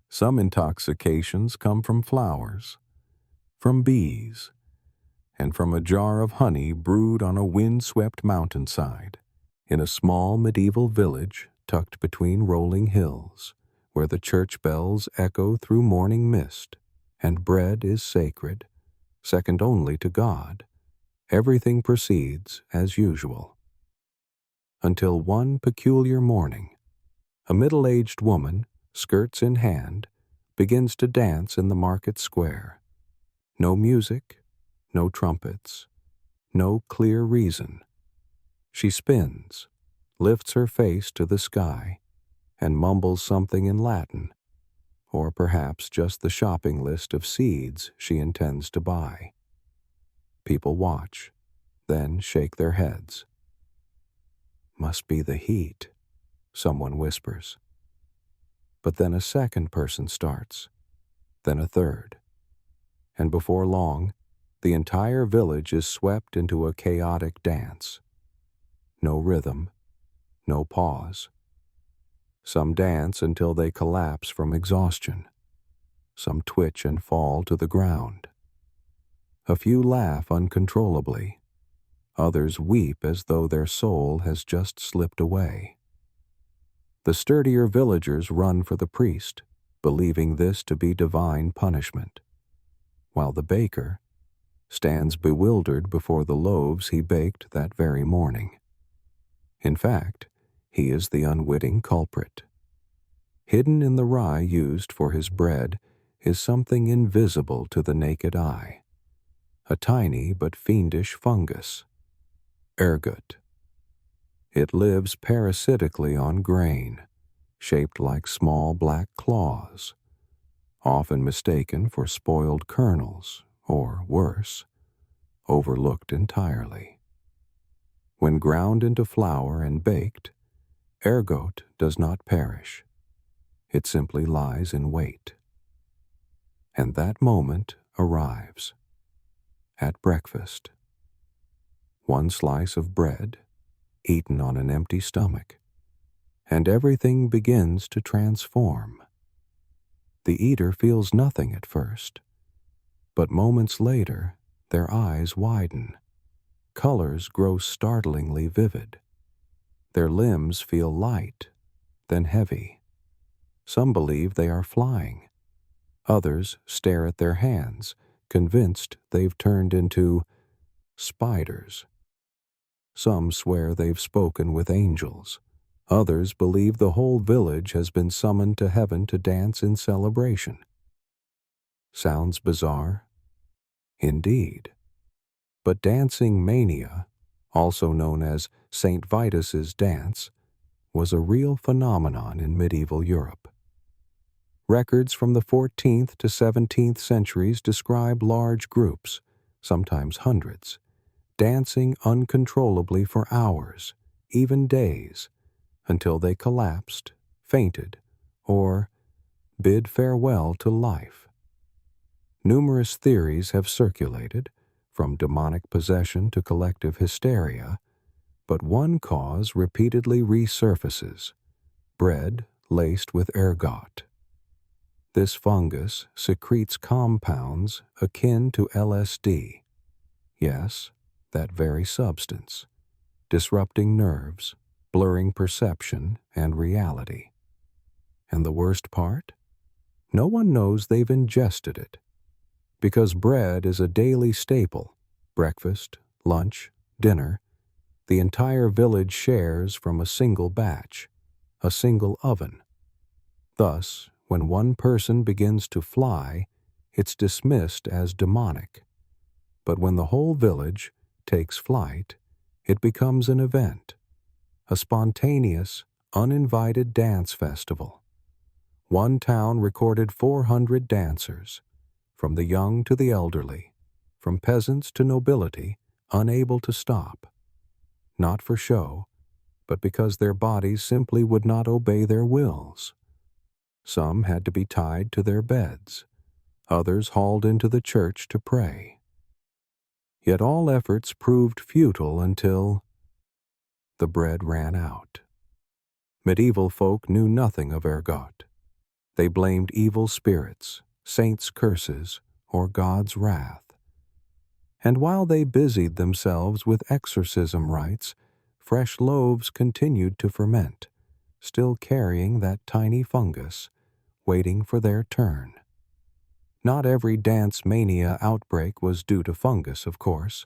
Some intoxications come from flowers, from bees, and from a jar of honey brewed on a wind-swept mountainside, in a small medieval village tucked between rolling hills, where the church bells echo through morning mist, and bread is sacred, second only to God. Everything proceeds as usual. Until one peculiar morning, a middle-aged woman, skirts in hand, begins to dance in the market square. No music, no trumpets, no clear reason. She spins, lifts her face to the sky, and mumbles something in Latin, or perhaps just the shopping list of seeds she intends to buy. People watch, then shake their heads. "Must be the heat," someone whispers. But then a second person starts, then a third. And before long, the entire village is swept into a chaotic dance. No rhythm, no pause. Some dance until they collapse from exhaustion. Some twitch and fall to the ground. A few laugh uncontrollably. Others weep as though their soul has just slipped away. The sturdier villagers run for the priest, believing this to be divine punishment, while the baker stands bewildered before the loaves he baked that very morning. In fact, he is the unwitting culprit. Hidden in the rye used for his bread is something invisible to the naked eye, a tiny but fiendish fungus, ergot. It lives parasitically on grain, shaped like small black claws, often mistaken for spoiled kernels, or worse, overlooked entirely. When ground into flour and baked, ergot does not perish. It simply lies in wait. And that moment arrives. At breakfast. One slice of bread, eaten on an empty stomach, and everything begins to transform. The eater feels nothing at first, but moments later, their eyes widen. Colors grow startlingly vivid. Their limbs feel light, then heavy. Some believe they are flying. Others stare at their hands, convinced they've turned into spiders. Some swear they've spoken with angels. Others believe the whole village has been summoned to heaven to dance in celebration. Sounds bizarre? Indeed. But dancing mania, also known as St. Vitus's dance, was a real phenomenon in medieval Europe. Records from the 14th to 17th centuries describe large groups, sometimes hundreds, dancing uncontrollably for hours, even days, until they collapsed, fainted, or bid farewell to life. Numerous theories have circulated, from demonic possession to collective hysteria, but one cause repeatedly resurfaces: bread laced with ergot. This fungus secretes compounds akin to LSD. Yes, that very substance, disrupting nerves, blurring perception and reality. And the worst part? No one knows they've ingested it. Because bread is a daily staple, breakfast, lunch, dinner, the entire village shares from a single batch, a single oven. Thus, when one person begins to fly, it's dismissed as demonic. But when the whole village takes flight, it becomes an event, a spontaneous, uninvited dance festival. One town recorded 400 dancers, from the young to the elderly, from peasants to nobility, unable to stop. Not for show, but because their bodies simply would not obey their wills. Some had to be tied to their beds, others hauled into the church to pray. Yet all efforts proved futile until the bread ran out. Medieval folk knew nothing of ergot. They blamed evil spirits, saints' curses, or God's wrath. And while they busied themselves with exorcism rites, fresh loaves continued to ferment, still carrying that tiny fungus, waiting for their turn. Not every dance mania outbreak was due to fungus, of course,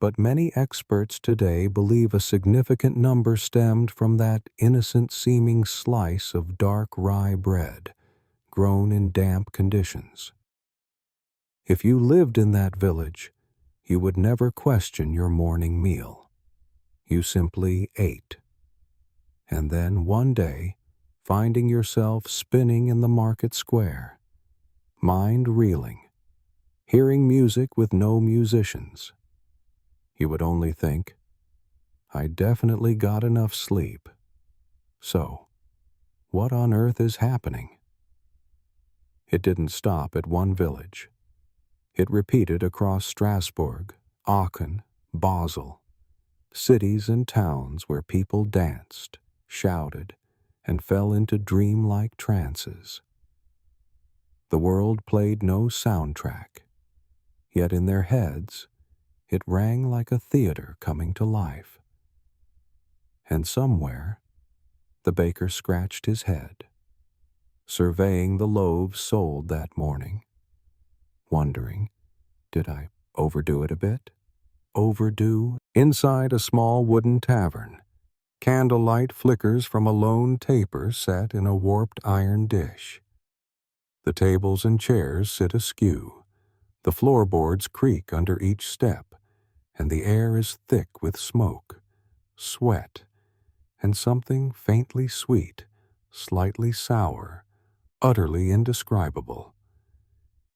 but many experts today believe a significant number stemmed from that innocent-seeming slice of dark rye bread, grown in damp conditions. If you lived in that village, you would never question your morning meal. You simply ate. And then one day, finding yourself spinning in the market square, mind reeling, hearing music with no musicians, you would only think, I definitely got enough sleep. So, what on earth is happening? It didn't stop at one village. It repeated across Strasbourg, Aachen, Basel, cities and towns where people danced, shouted, and fell into dreamlike trances. The world played no soundtrack, yet in their heads it rang like a theater coming to life. And somewhere, the baker scratched his head, surveying the loaves sold that morning, wondering, did I overdo it a bit? Overdue? Inside a small wooden tavern, Candlelight flickers from a lone taper set in a warped iron dish. The tables and chairs sit askew. The floorboards creak under each step, and the air is thick with smoke, sweat, and something faintly sweet, slightly sour, utterly indescribable.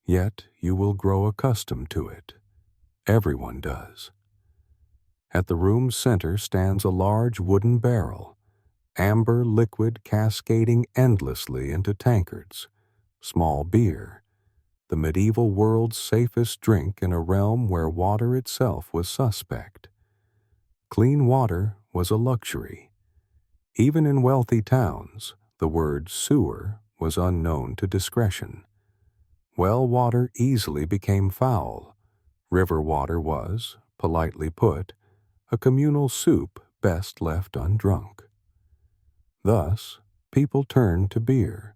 Yet you will grow accustomed to it. Everyone does. At the room's center stands a large wooden barrel, amber liquid cascading endlessly into tankards, small beer, the medieval world's safest drink in a realm where water itself was suspect. Clean water was a luxury. Even in wealthy towns, the word sewer was unknown to discretion. Well water easily became foul. River water was, politely put, a communal soup best left undrunk. Thus, people turned to beer,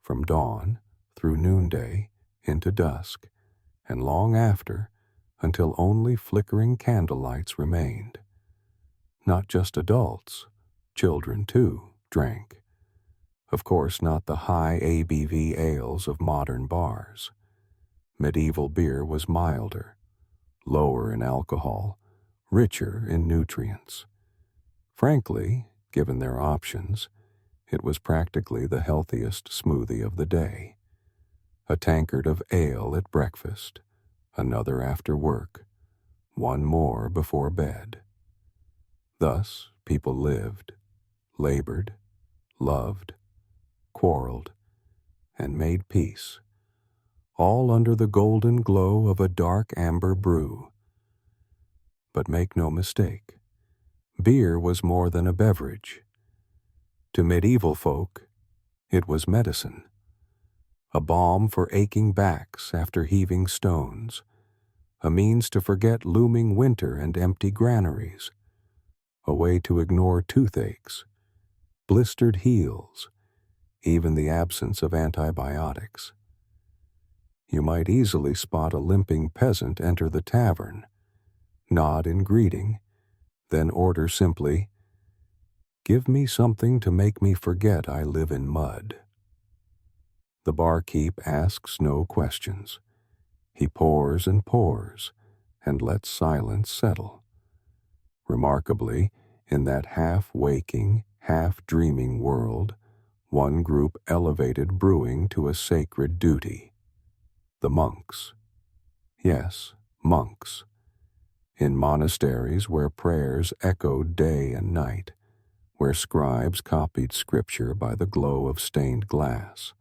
from dawn, through noonday, into dusk, and long after, until only flickering candlelights remained. Not just adults, children too drank. Of course, not the high ABV ales of modern bars. Medieval beer was milder, lower in alcohol, richer in nutrients. Frankly, given their options, it was practically the healthiest smoothie of the day. A tankard of ale at breakfast, another after work, one more before bed. Thus people lived, labored, loved, quarreled, and made peace, all under the golden glow of a dark amber brew. But make no mistake, beer was more than a beverage. To medieval folk, it was medicine, a balm for aching backs after heaving stones, a means to forget looming winter and empty granaries, a way to ignore toothaches, blistered heels, even the absence of antibiotics. You might easily spot a limping peasant enter the tavern, nod in greeting, then order simply, "Give me something to make me forget I live in mud." The barkeep asks no questions. He pours and lets silence settle. Remarkably, in that half-waking, half-dreaming world, one group elevated brewing to a sacred duty. The monks. Yes, monks. In monasteries where prayers echoed day and night, where scribes copied scripture by the glow of stained glass.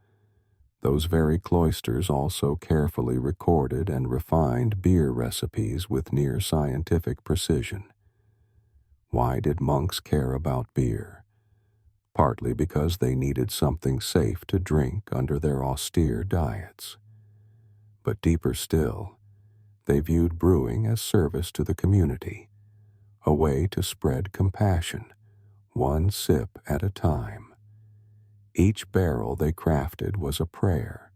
Those very cloisters also carefully recorded and refined beer recipes with near scientific precision. Why did monks care about beer? Partly because they needed something safe to drink under their austere diets. But deeper still, they viewed brewing as service to the community, a way to spread compassion, one sip at a time. Each barrel they crafted was a prayer,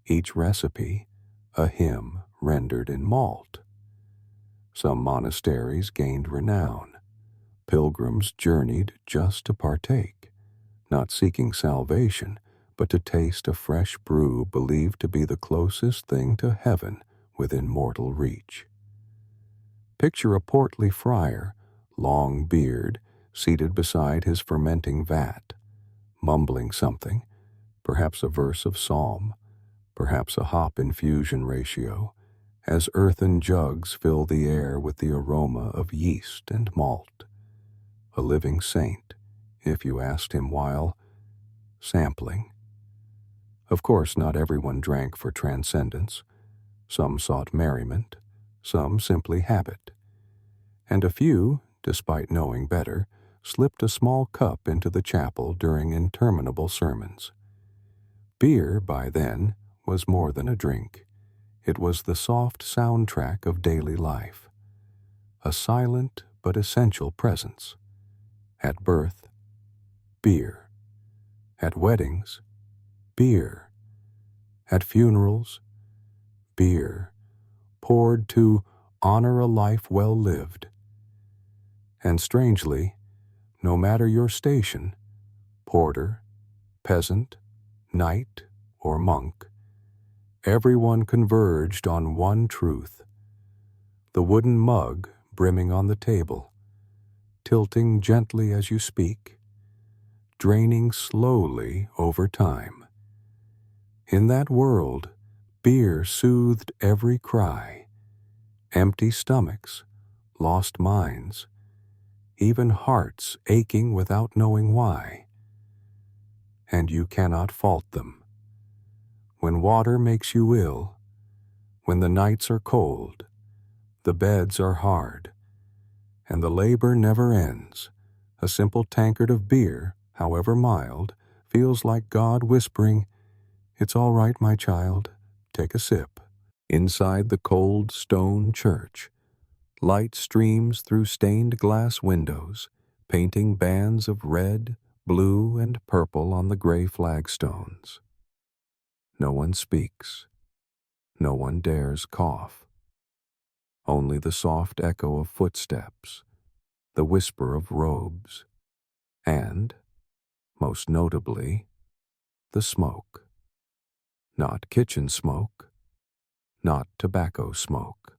each recipe a hymn rendered in malt. Some monasteries gained renown. Pilgrims journeyed just to partake, not seeking salvation, but to taste a fresh brew believed to be the closest thing to heaven within mortal reach. Picture a portly friar, long beard, seated beside his fermenting vat, mumbling something, perhaps a verse of psalm, perhaps a hop infusion ratio, as earthen jugs fill the air with the aroma of yeast and malt. A living saint, if you asked him while sampling. Of course, not everyone drank for transcendence. Some sought merriment, some simply habit. And a few, despite knowing better, slipped a small cup into the chapel during interminable sermons. Beer, by then, was more than a drink. It was the soft soundtrack of daily life, a silent but essential presence. At birth, beer. At weddings, beer. At funerals, beer, poured to honor a life well lived. And strangely, no matter your station, porter, peasant, knight, or monk, everyone converged on one truth. The wooden mug brimming on the table, tilting gently as you speak, draining slowly over time. In that world, beer soothed every cry, empty stomachs, lost minds, even hearts aching without knowing why. And you cannot fault them. When water makes you ill, when the nights are cold, the beds are hard, and the labor never ends, a simple tankard of beer, however mild, feels like God whispering, "It's all right, my child, take a sip." Inside the cold stone church, light streams through stained glass windows, painting bands of red, blue, and purple on the gray flagstones. No one speaks. No one dares cough. Only the soft echo of footsteps, the whisper of robes, and, most notably, the smoke. Not kitchen smoke, not tobacco smoke.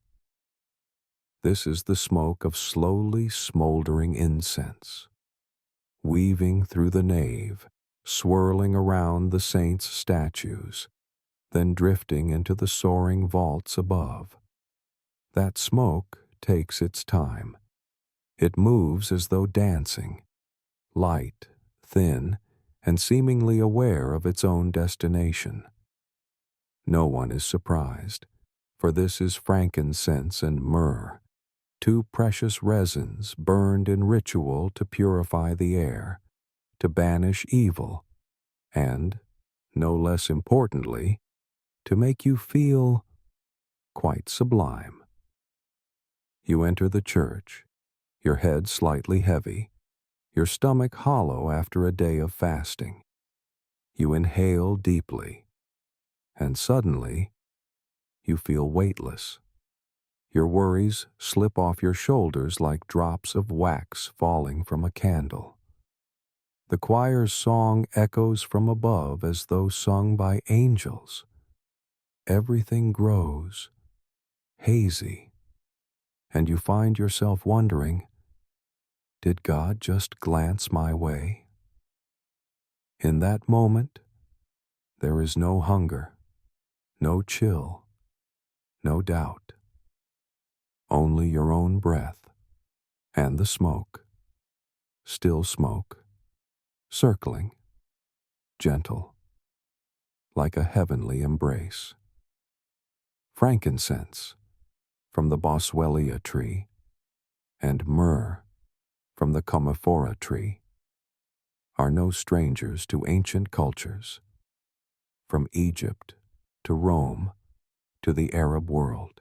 This is the smoke of slowly smoldering incense, weaving through the nave, swirling around the saints' statues, then drifting into the soaring vaults above. That smoke takes its time. It moves as though dancing, light, thin, and seemingly aware of its own destination. No one is surprised, for this is frankincense and myrrh, two precious resins burned in ritual to purify the air, to banish evil, and, no less importantly, to make you feel quite sublime. You enter the church, your head slightly heavy, your stomach hollow after a day of fasting. You inhale deeply, and suddenly you feel weightless. Your worries slip off your shoulders like drops of wax falling from a candle. The choir's song echoes from above as though sung by angels. Everything grows hazy, and you find yourself wondering, did God just glance my way? In that moment, there is no hunger, no chill, no doubt. Only your own breath and the smoke, still smoke, circling, gentle, like a heavenly embrace. Frankincense from the boswellia tree, and myrrh from the commiphora tree are no strangers to ancient cultures, from Egypt to Rome to the Arab world.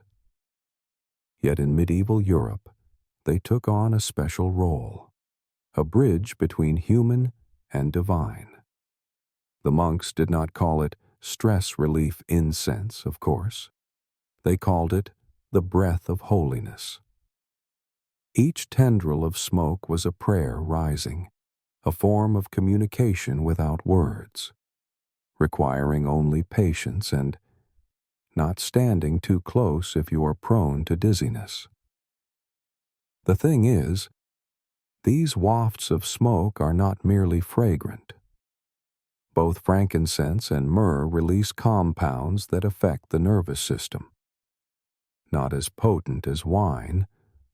Yet in medieval Europe, they took on a special role, a bridge between human and divine. The monks did not call it stress relief incense, of course. They called it the breath of holiness. Each tendril of smoke was a prayer rising, a form of communication without words, requiring only patience and not standing too close if you are prone to dizziness. The thing is, these wafts of smoke are not merely fragrant. Both frankincense and myrrh release compounds that affect the nervous system. Not as potent as wine,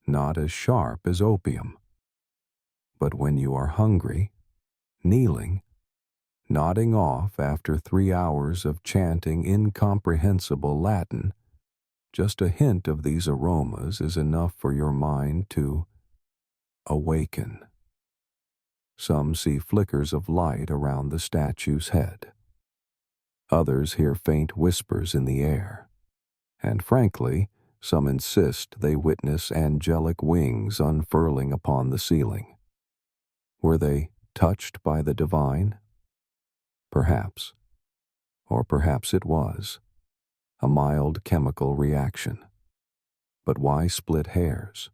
not as sharp as opium. But when you are hungry, kneeling, nodding off after 3 hours of chanting incomprehensible Latin, just a hint of these aromas is enough for your mind to awaken. Some see flickers of light around the statue's head. Others hear faint whispers in the air. And frankly, some insist they witness angelic wings unfurling upon the ceiling. Were they touched by the divine? Perhaps. Or perhaps it was a mild chemical reaction. But why split hairs?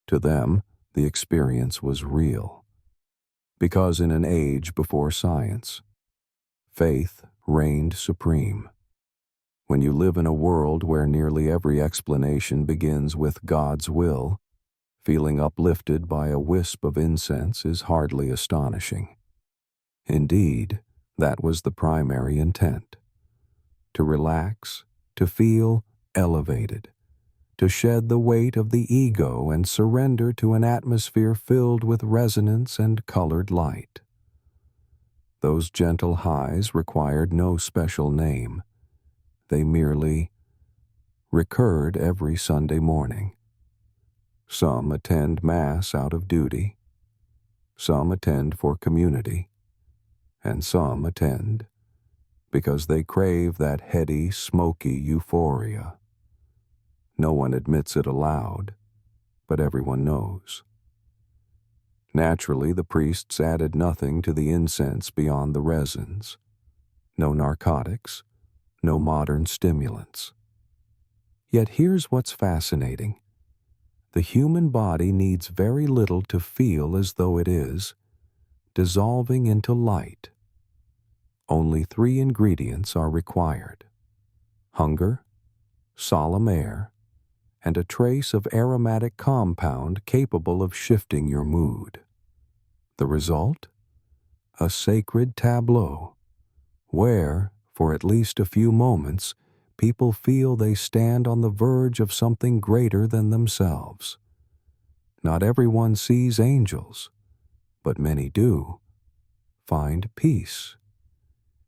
To them, the experience was real, Because in an age before science, faith reigned supreme. When you live in a world where nearly every explanation begins with God's will, feeling uplifted by a wisp of incense is hardly astonishing. Indeed, that was the primary intent: to relax, to feel elevated, to shed the weight of the ego and surrender to an atmosphere filled with resonance and colored light. Those gentle highs required no special name. They merely recurred every Sunday morning. Some attend Mass out of duty, some attend for community, and some attend because they crave that heady, smoky euphoria. No one admits it aloud, but everyone knows. Naturally, the priests added nothing to the incense beyond the resins. No narcotics, no modern stimulants. Yet here's what's fascinating. The human body needs very little to feel as though it is dissolving into light. Only 3 ingredients are required: hunger, solemn air, and a trace of aromatic compound capable of shifting your mood. The result? A sacred tableau, where, for at least a few moments, people feel they stand on the verge of something greater than themselves. Not everyone sees angels, but many do. Find peace.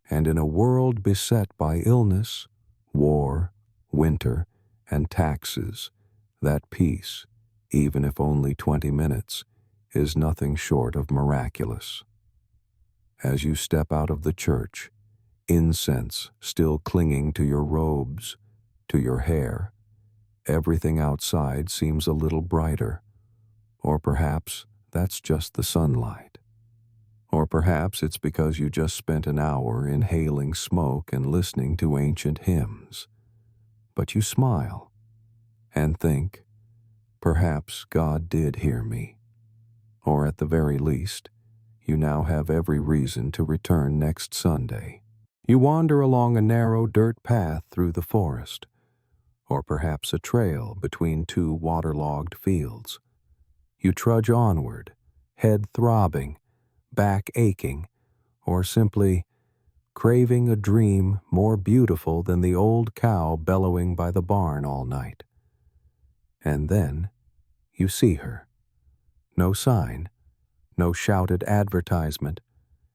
And in a world beset by illness, war, winter, and taxes, that peace, even if only 20 minutes, is nothing short of miraculous. As you step out of the church, incense still clinging to your robes, to your hair, everything outside seems a little brighter. Or perhaps that's just the sunlight. Or perhaps it's because you just spent an hour inhaling smoke and listening to ancient hymns. But you smile and think, perhaps God did hear me. Or at the very least, you now have every reason to return next Sunday. You wander along a narrow dirt path through the forest, or perhaps a trail between 2 waterlogged fields. You trudge onward, head throbbing, back aching, or simply craving a dream more beautiful than the old cow bellowing by the barn all night. And then you see her. No sign, no shouted advertisement,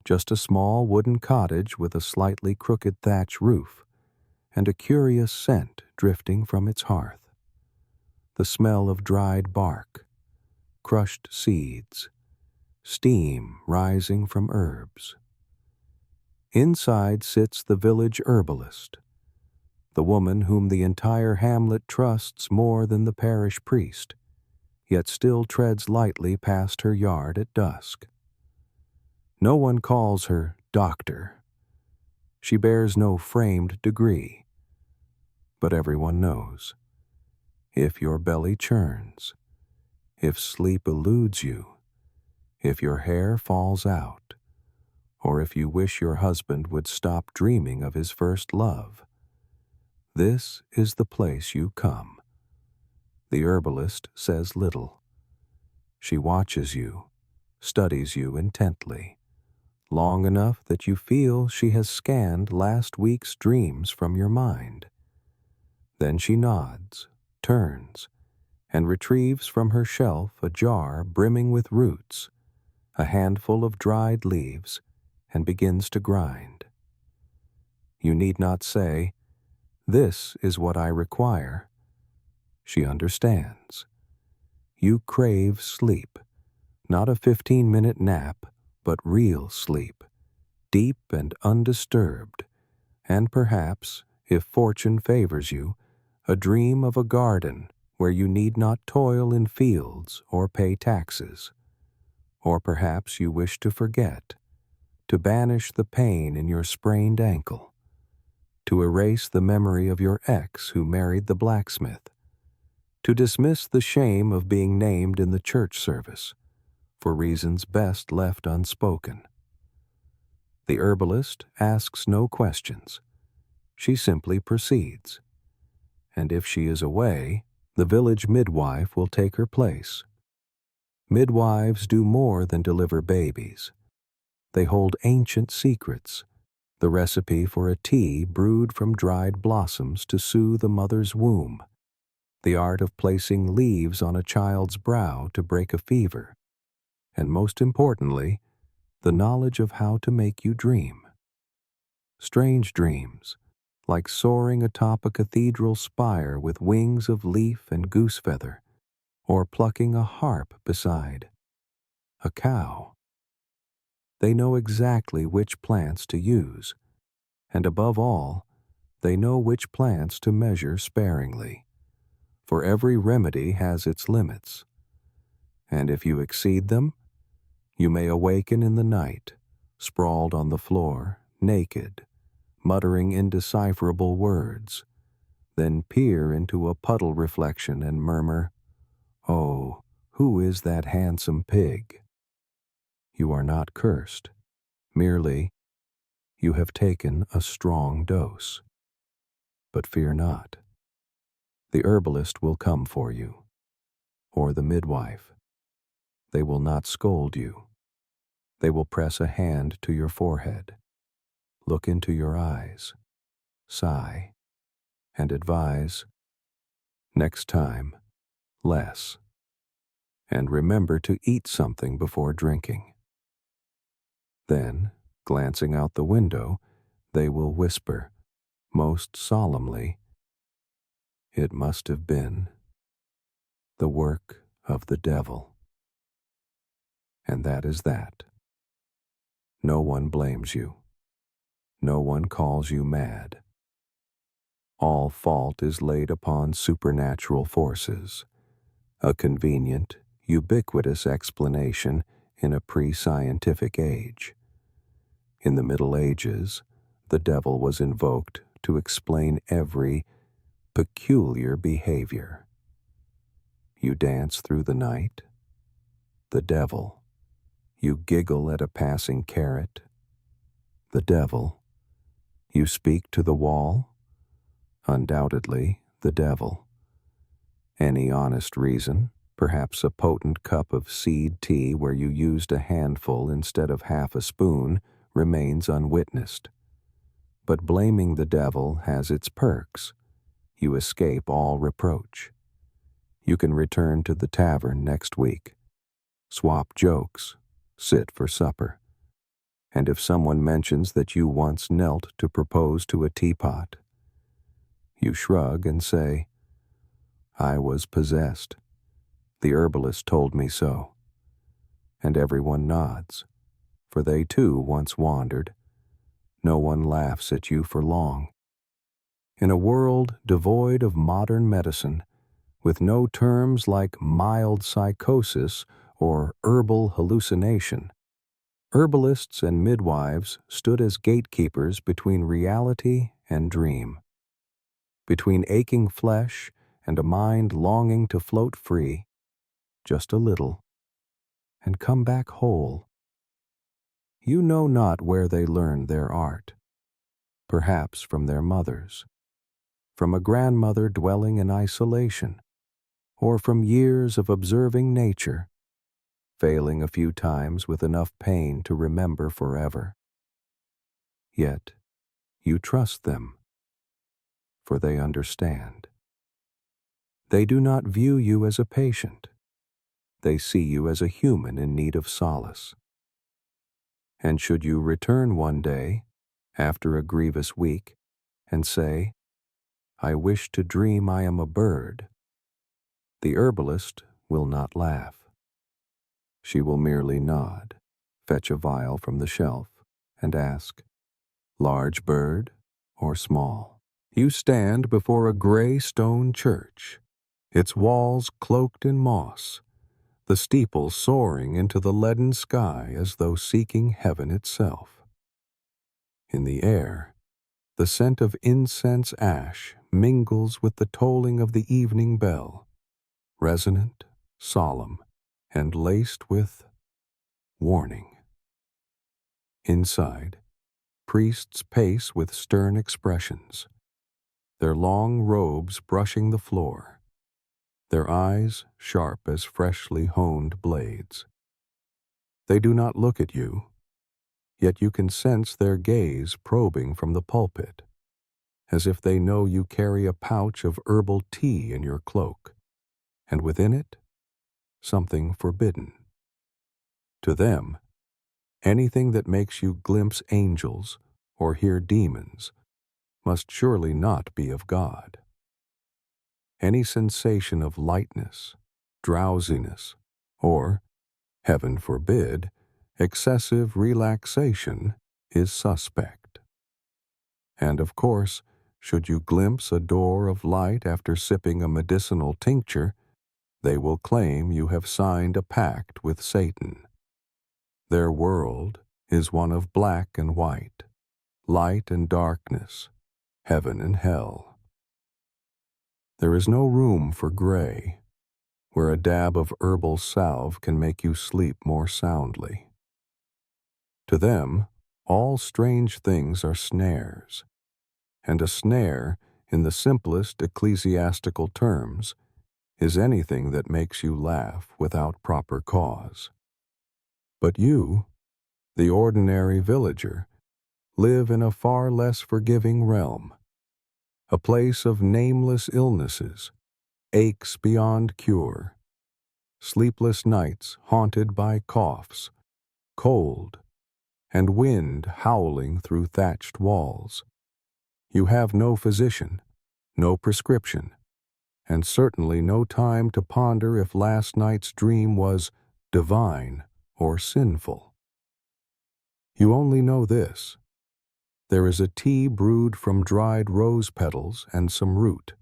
just a small wooden cottage with a slightly crooked thatch roof, and a curious scent drifting from its hearth. The smell of dried bark, crushed seeds, steam rising from herbs. Inside sits the village herbalist, the woman whom the entire hamlet trusts more than the parish priest, yet still treads lightly past her yard at dusk. No one calls her doctor. She bears no framed degree. But everyone knows. If your belly churns, if sleep eludes you, if your hair falls out, or if you wish your husband would stop dreaming of his first love, this is the place you come. The herbalist says little. She watches you, studies you intently, long enough that you feel she has scanned last week's dreams from your mind. Then she nods, turns, and retrieves from her shelf a jar brimming with roots, a handful of dried leaves, and begins to grind. You need not say, "This is what I require." She understands. You crave sleep, not a 15-minute nap, but real sleep, deep and undisturbed, and perhaps, if fortune favors you, a dream of a garden where you need not toil in fields or pay taxes. Or perhaps you wish to forget, to banish the pain in your sprained ankle, to erase the memory of your ex who married the blacksmith, to dismiss the shame of being named in the church service, for reasons best left unspoken. The herbalist asks no questions. She simply proceeds. And if she is away, the village midwife will take her place. Midwives do more than deliver babies. They hold ancient secrets, the recipe for a tea brewed from dried blossoms to soothe a mother's womb, the art of placing leaves on a child's brow to break a fever, and most importantly, the knowledge of how to make you dream. Strange dreams, like soaring atop a cathedral spire with wings of leaf and goose feather, or plucking a harp beside a cow. They know exactly which plants to use, and above all, they know which plants to measure sparingly, for every remedy has its limits, and if you exceed them, you may awaken in the night, sprawled on the floor, naked, muttering indecipherable words, then peer into a puddle reflection and murmur, "Oh, who is that handsome pig?" You are not cursed. Merely, you have taken a strong dose. But fear not. The herbalist will come for you, or the midwife. They will not scold you. They will press a hand to your forehead, look into your eyes, sigh, and advise, next time, less. And remember to eat something before drinking. Then, glancing out the window, they will whisper, most solemnly, "It must have been the work of the devil." And that is that. No one blames you. No one calls you mad. All fault is laid upon supernatural forces, a convenient, ubiquitous explanation in a pre-scientific age. In the Middle Ages, the devil was invoked to explain every peculiar behavior. You dance through the night? The devil. You giggle at a passing carrot? The devil. You speak to the wall? Undoubtedly, the devil. Any honest reason, perhaps a potent cup of seed tea where you used a handful instead of half a spoon, remains unwitnessed. But blaming the devil has its perks. You escape all reproach. You can return to the tavern next week, swap jokes, sit for supper. And if someone mentions that you once knelt to propose to a teapot, you shrug and say, "I was possessed. The herbalist told me so." And everyone nods, for they too once wandered. No one laughs at you for long. In a world devoid of modern medicine, with no terms like mild psychosis or herbal hallucination, herbalists and midwives stood as gatekeepers between reality and dream, between aching flesh and a mind longing to float free, just a little, and come back whole. You know not where they learned their art, perhaps from their mothers, from a grandmother dwelling in isolation, or from years of observing nature, failing a few times with enough pain to remember forever. Yet, you trust them, for they understand. They do not view you as a patient. They see you as a human in need of solace. And should you return one day, after a grievous week, and say, "I wish to dream I am a bird," the herbalist will not laugh. She will merely nod, fetch a vial from the shelf, and ask, "Large bird or small?" You stand before a gray stone church, its walls cloaked in moss, the steeple soaring into the leaden sky as though seeking heaven itself. In the air, the scent of incense ash mingles with the tolling of the evening bell, resonant, solemn, and laced with warning. Inside, priests pace with stern expressions, their long robes brushing the floor, their eyes sharp as freshly honed blades. They do not look at you, yet you can sense their gaze probing from the pulpit, as if they know you carry a pouch of herbal tea in your cloak, and within it, something forbidden. To them, anything that makes you glimpse angels or hear demons must surely not be of God. Any sensation of lightness, drowsiness, or, heaven forbid, excessive relaxation is suspect. And of course, should you glimpse a door of light after sipping a medicinal tincture, they will claim you have signed a pact with Satan. Their world is one of black and white, light and darkness, heaven and hell. There is no room for gray, where a dab of herbal salve can make you sleep more soundly. To them, all strange things are snares, and a snare, in the simplest ecclesiastical terms, is anything that makes you laugh without proper cause. But you, the ordinary villager, live in a far less forgiving realm, a place of nameless illnesses, aches beyond cure, sleepless nights haunted by coughs, cold, and wind howling through thatched walls. You have no physician, no prescription, and certainly no time to ponder if last night's dream was divine or sinful. You only know this: there is a tea brewed from dried rose petals and some root.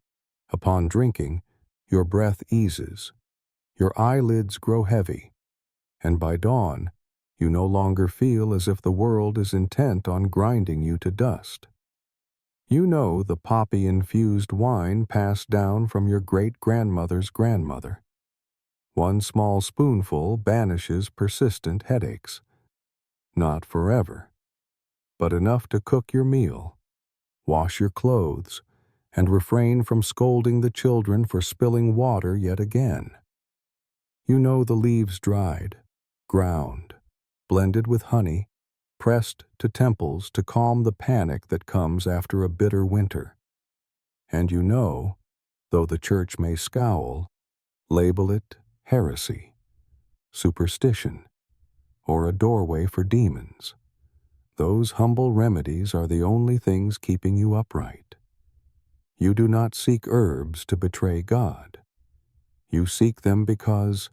Upon drinking, your breath eases, your eyelids grow heavy, and by dawn, you no longer feel as if the world is intent on grinding you to dust. You know the poppy-infused wine passed down from your great-grandmother's grandmother. One small spoonful banishes persistent headaches. Not forever, but enough to cook your meal, wash your clothes, and refrain from scolding the children for spilling water yet again. You know the leaves dried, ground, blended with honey, pressed to temples to calm the panic that comes after a bitter winter. And you know, though the church may scowl, label it heresy, superstition, or a doorway for demons, those humble remedies are the only things keeping you upright. You do not seek herbs to betray God. You seek them because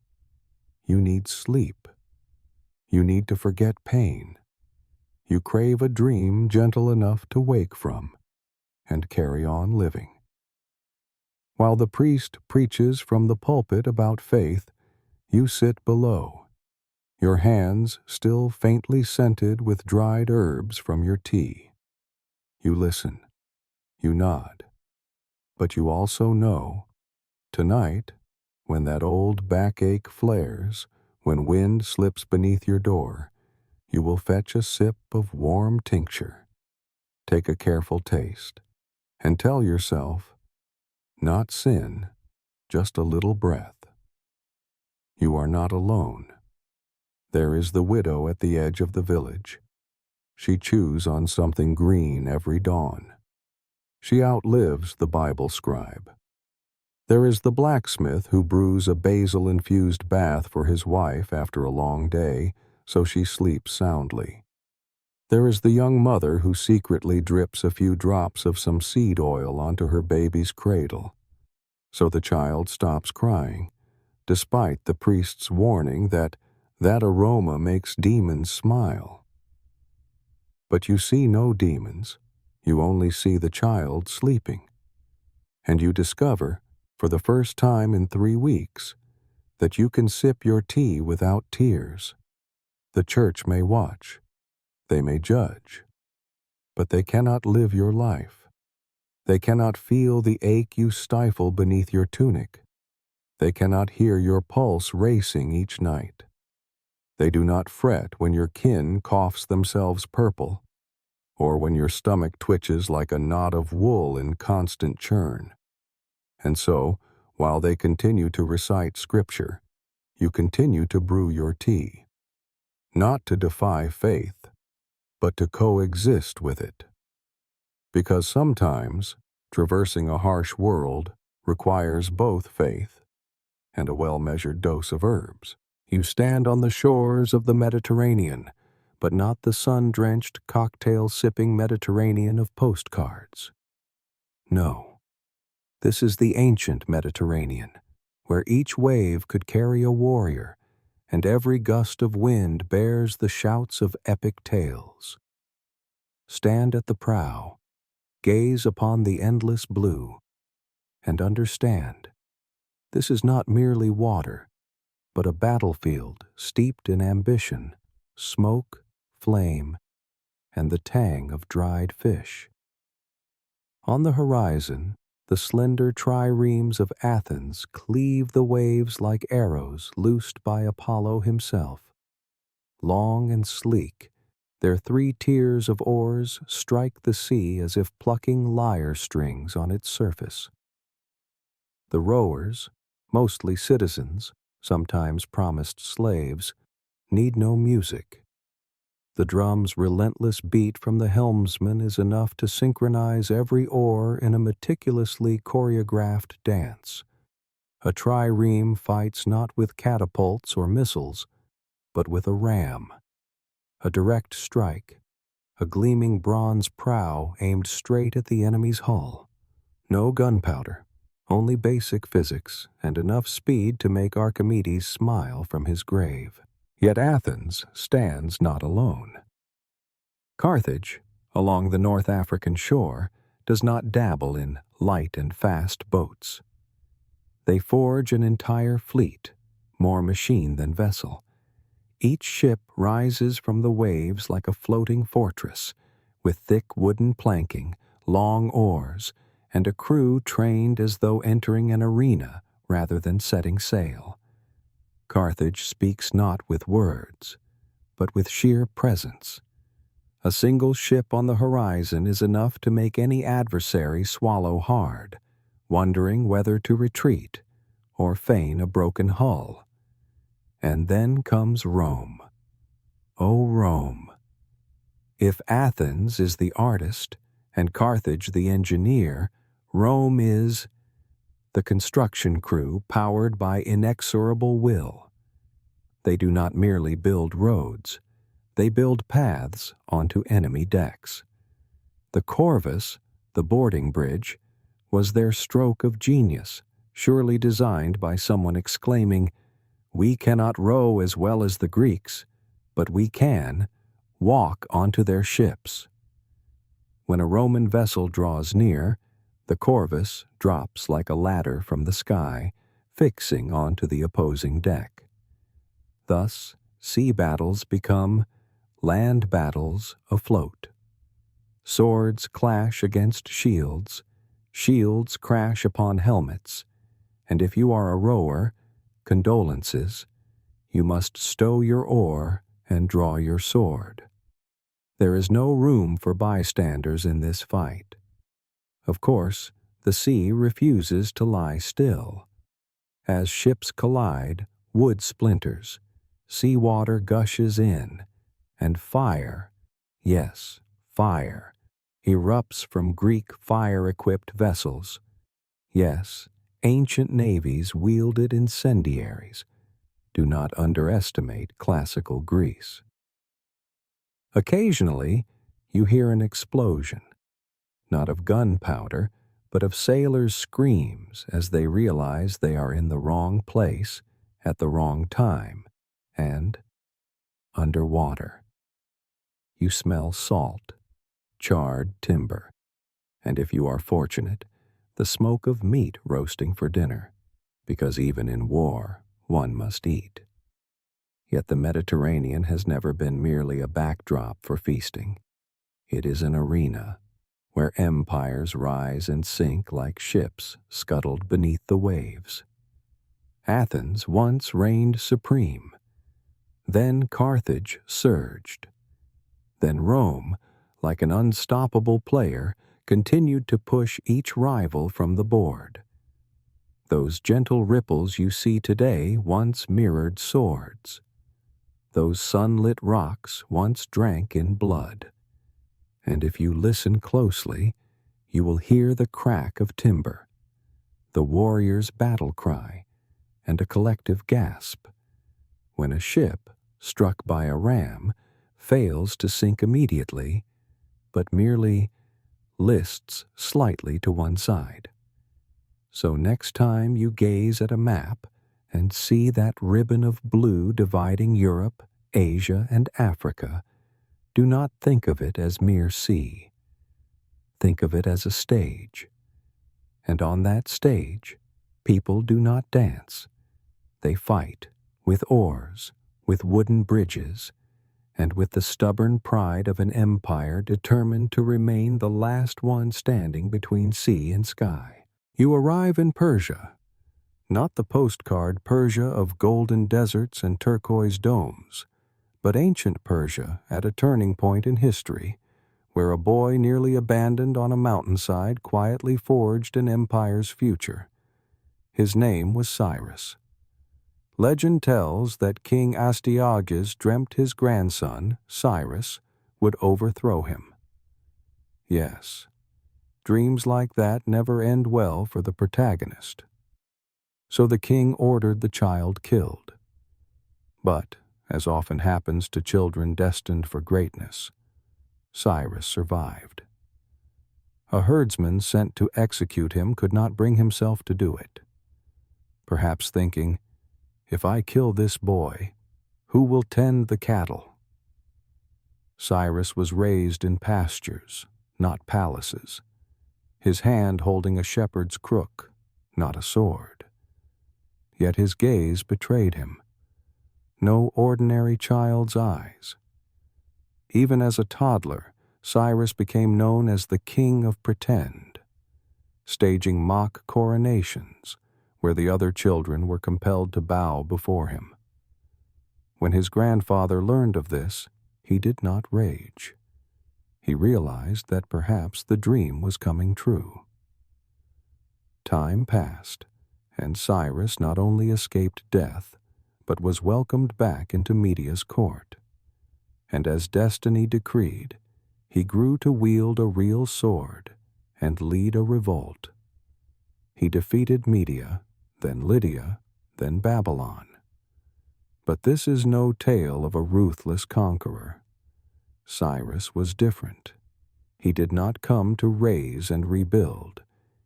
you need sleep. You need to forget pain. You crave a dream gentle enough to wake from and carry on living. While the priest preaches from the pulpit about faith, you sit below, your hands still faintly scented with dried herbs from your tea. You listen, you nod, but you also know, tonight, when that old backache flares, when wind slips beneath your door, you will fetch a sip of warm tincture, take a careful taste, and tell yourself, not sin, just a little breath. You are not alone. There is the widow at the edge of the village. She chews on something green every dawn. She outlives the Bible scribe. There is the blacksmith who brews a basil-infused bath for his wife after a long day, so she sleeps soundly. There is the young mother who secretly drips a few drops of some seed oil onto her baby's cradle, so the child stops crying, despite the priest's warning that aroma makes demons smile. But you see no demons, you only see the child sleeping, and you discover, for the first time in 3 weeks, that you can sip your tea without tears. The church may watch, they may judge, but they cannot live your life. They cannot feel the ache you stifle beneath your tunic. They cannot hear your pulse racing each night. They do not fret when your kin coughs themselves purple, or when your stomach twitches like a knot of wool in constant churn. And so, while they continue to recite scripture, you continue to brew your tea, not to defy faith, but to coexist with it. Because sometimes, traversing a harsh world requires both faith and a well-measured dose of herbs. You stand on the shores of the Mediterranean, but not the sun-drenched, cocktail-sipping Mediterranean of postcards. No, this is the ancient Mediterranean, where each wave could carry a warrior, and every gust of wind bears the shouts of epic tales. Stand at the prow, gaze upon the endless blue, and understand, this is not merely water, but a battlefield steeped in ambition, smoke, flame, and the tang of dried fish. On the horizon, the slender triremes of Athens cleave the waves like arrows loosed by Apollo himself. Long and sleek, their 3 tiers of oars strike the sea as if plucking lyre strings on its surface. The rowers, mostly citizens, sometimes promised slaves, need no music. The drum's relentless beat from the helmsman is enough to synchronize every oar in a meticulously choreographed dance. A trireme fights not with catapults or missiles, but with a ram. A direct strike, a gleaming bronze prow aimed straight at the enemy's hull. No gunpowder, only basic physics and enough speed to make Archimedes smile from his grave. Yet Athens stands not alone. Carthage, along the North African shore, does not dabble in light and fast boats. They forge an entire fleet, more machine than vessel. Each ship rises from the waves like a floating fortress, with thick wooden planking, long oars, and a crew trained as though entering an arena rather than setting sail. Carthage speaks not with words, but with sheer presence. A single ship on the horizon is enough to make any adversary swallow hard, wondering whether to retreat or feign a broken hull. And then comes Rome. O Rome! If Athens is the artist and Carthage the engineer, Rome is the construction crew powered by inexorable will. They do not merely build roads, they build paths onto enemy decks. The Corvus, the boarding bridge, was their stroke of genius, surely designed by someone exclaiming, "We cannot row as well as the Greeks, but we can walk onto their ships." When a Roman vessel draws near, the Corvus drops like a ladder from the sky, fixing onto the opposing deck. Thus, sea battles become land battles afloat. Swords clash against shields, shields crash upon helmets, and if you are a rower, condolences, you must stow your oar and draw your sword. There is no room for bystanders in this fight. Of course, the sea refuses to lie still. As ships collide, wood splinters, seawater gushes in, and fire, yes, fire, erupts from Greek fire-equipped vessels. Yes, ancient navies wielded incendiaries. Do not underestimate classical Greece. Occasionally, you hear an explosion, not of gunpowder, but of sailors' screams as they realize they are in the wrong place at the wrong time and underwater. You smell salt, charred timber, and if you are fortunate, the smoke of meat roasting for dinner, because even in war, one must eat. Yet the Mediterranean has never been merely a backdrop for feasting. It is an arena where empires rise and sink like ships scuttled beneath the waves. Athens once reigned supreme. Then Carthage surged. Then Rome, like an unstoppable player, continued to push each rival from the board. Those gentle ripples you see today once mirrored swords. Those sunlit rocks once drank in blood. And if you listen closely, you will hear the crack of timber, the warrior's battle cry, and a collective gasp when a ship, struck by a ram, fails to sink immediately, but merely lists slightly to one side. So next time you gaze at a map and see that ribbon of blue dividing Europe, Asia, and Africa, do not think of it as mere sea. Think of it as a stage. And on that stage, people do not dance. They fight with oars, with wooden bridges, and with the stubborn pride of an empire determined to remain the last one standing between sea and sky. You arrive in Persia, not the postcard Persia of golden deserts and turquoise domes, but ancient Persia at a turning point in history, where a boy nearly abandoned on a mountainside quietly forged an empire's future. His name was Cyrus. Legend tells that King Astyages dreamt his grandson, Cyrus, would overthrow him. Yes, dreams like that never end well for the protagonist. So the king ordered the child killed. But, as often happens to children destined for greatness, Cyrus survived. A herdsman sent to execute him could not bring himself to do it. Perhaps thinking, if I kill this boy, who will tend the cattle? Cyrus was raised in pastures, not palaces, his hand holding a shepherd's crook, not a sword. Yet his gaze betrayed him. No ordinary child's eyes. Even as a toddler, Cyrus became known as the King of Pretend, staging mock coronations where the other children were compelled to bow before him. When his grandfather learned of this, he did not rage. He realized that perhaps the dream was coming true. Time passed, and Cyrus not only escaped death, but was welcomed back into Media's court. And as destiny decreed, he grew to wield a real sword and lead a revolt. He defeated Media, then Lydia, then Babylon. But this is no tale of a ruthless conqueror. Cyrus was different. He did not come to raise and rebuild.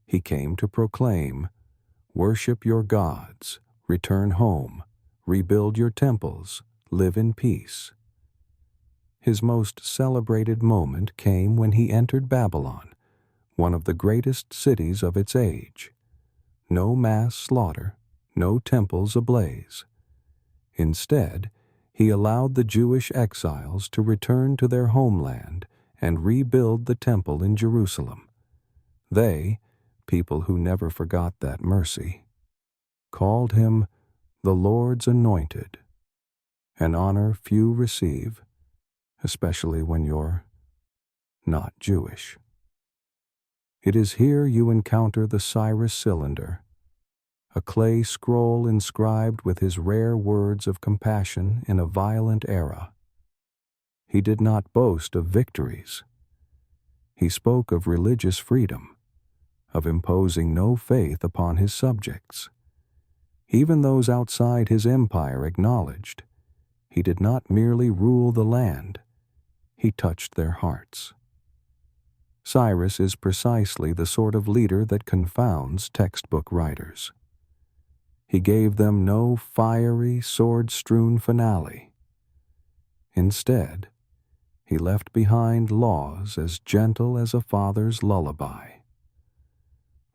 He came to proclaim, "Worship your gods, return home, rebuild your temples, live in peace." His most celebrated moment came when he entered Babylon, one of the greatest cities of its age. No mass slaughter, no temples ablaze. Instead, he allowed the Jewish exiles to return to their homeland and rebuild the temple in Jerusalem. They, people who never forgot that mercy, called him the Lord's Anointed, an honor few receive, especially when you're not Jewish. It is here you encounter the Cyrus cylinder, a clay scroll inscribed with his rare words of compassion in a violent era. He did not boast of victories. He spoke of religious freedom, of imposing no faith upon his subjects. Even those outside his empire acknowledged he did not merely rule the land, he touched their hearts. Cyrus is precisely the sort of leader that confounds textbook writers. He gave them no fiery, sword-strewn finale. Instead, he left behind laws as gentle as a father's lullaby.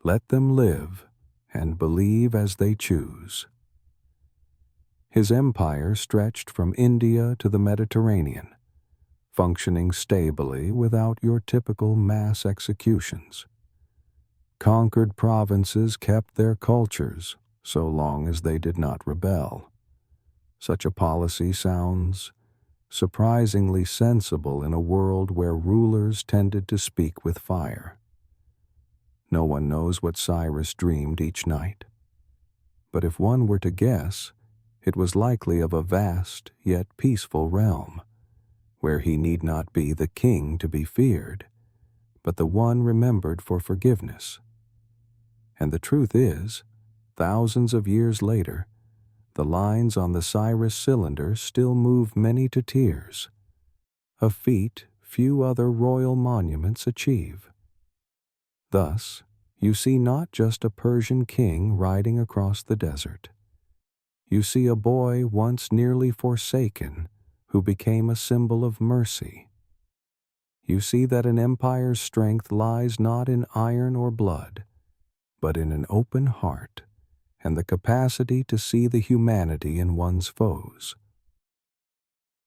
Let them live and believe as they choose. His empire stretched from India to the Mediterranean, functioning stably without your typical mass executions. Conquered provinces kept their cultures so long as they did not rebel. Such a policy sounds surprisingly sensible in a world where rulers tended to speak with fire. No one knows what Cyrus dreamed each night, but if one were to guess, it was likely of a vast yet peaceful realm, where he need not be the king to be feared, but the one remembered for forgiveness. And the truth is, thousands of years later, the lines on the Cyrus cylinder still move many to tears, a feat few other royal monuments achieve. Thus, you see not just a Persian king riding across the desert. You see a boy once nearly forsaken who became a symbol of mercy. You see that an empire's strength lies not in iron or blood, but in an open heart and the capacity to see the humanity in one's foes.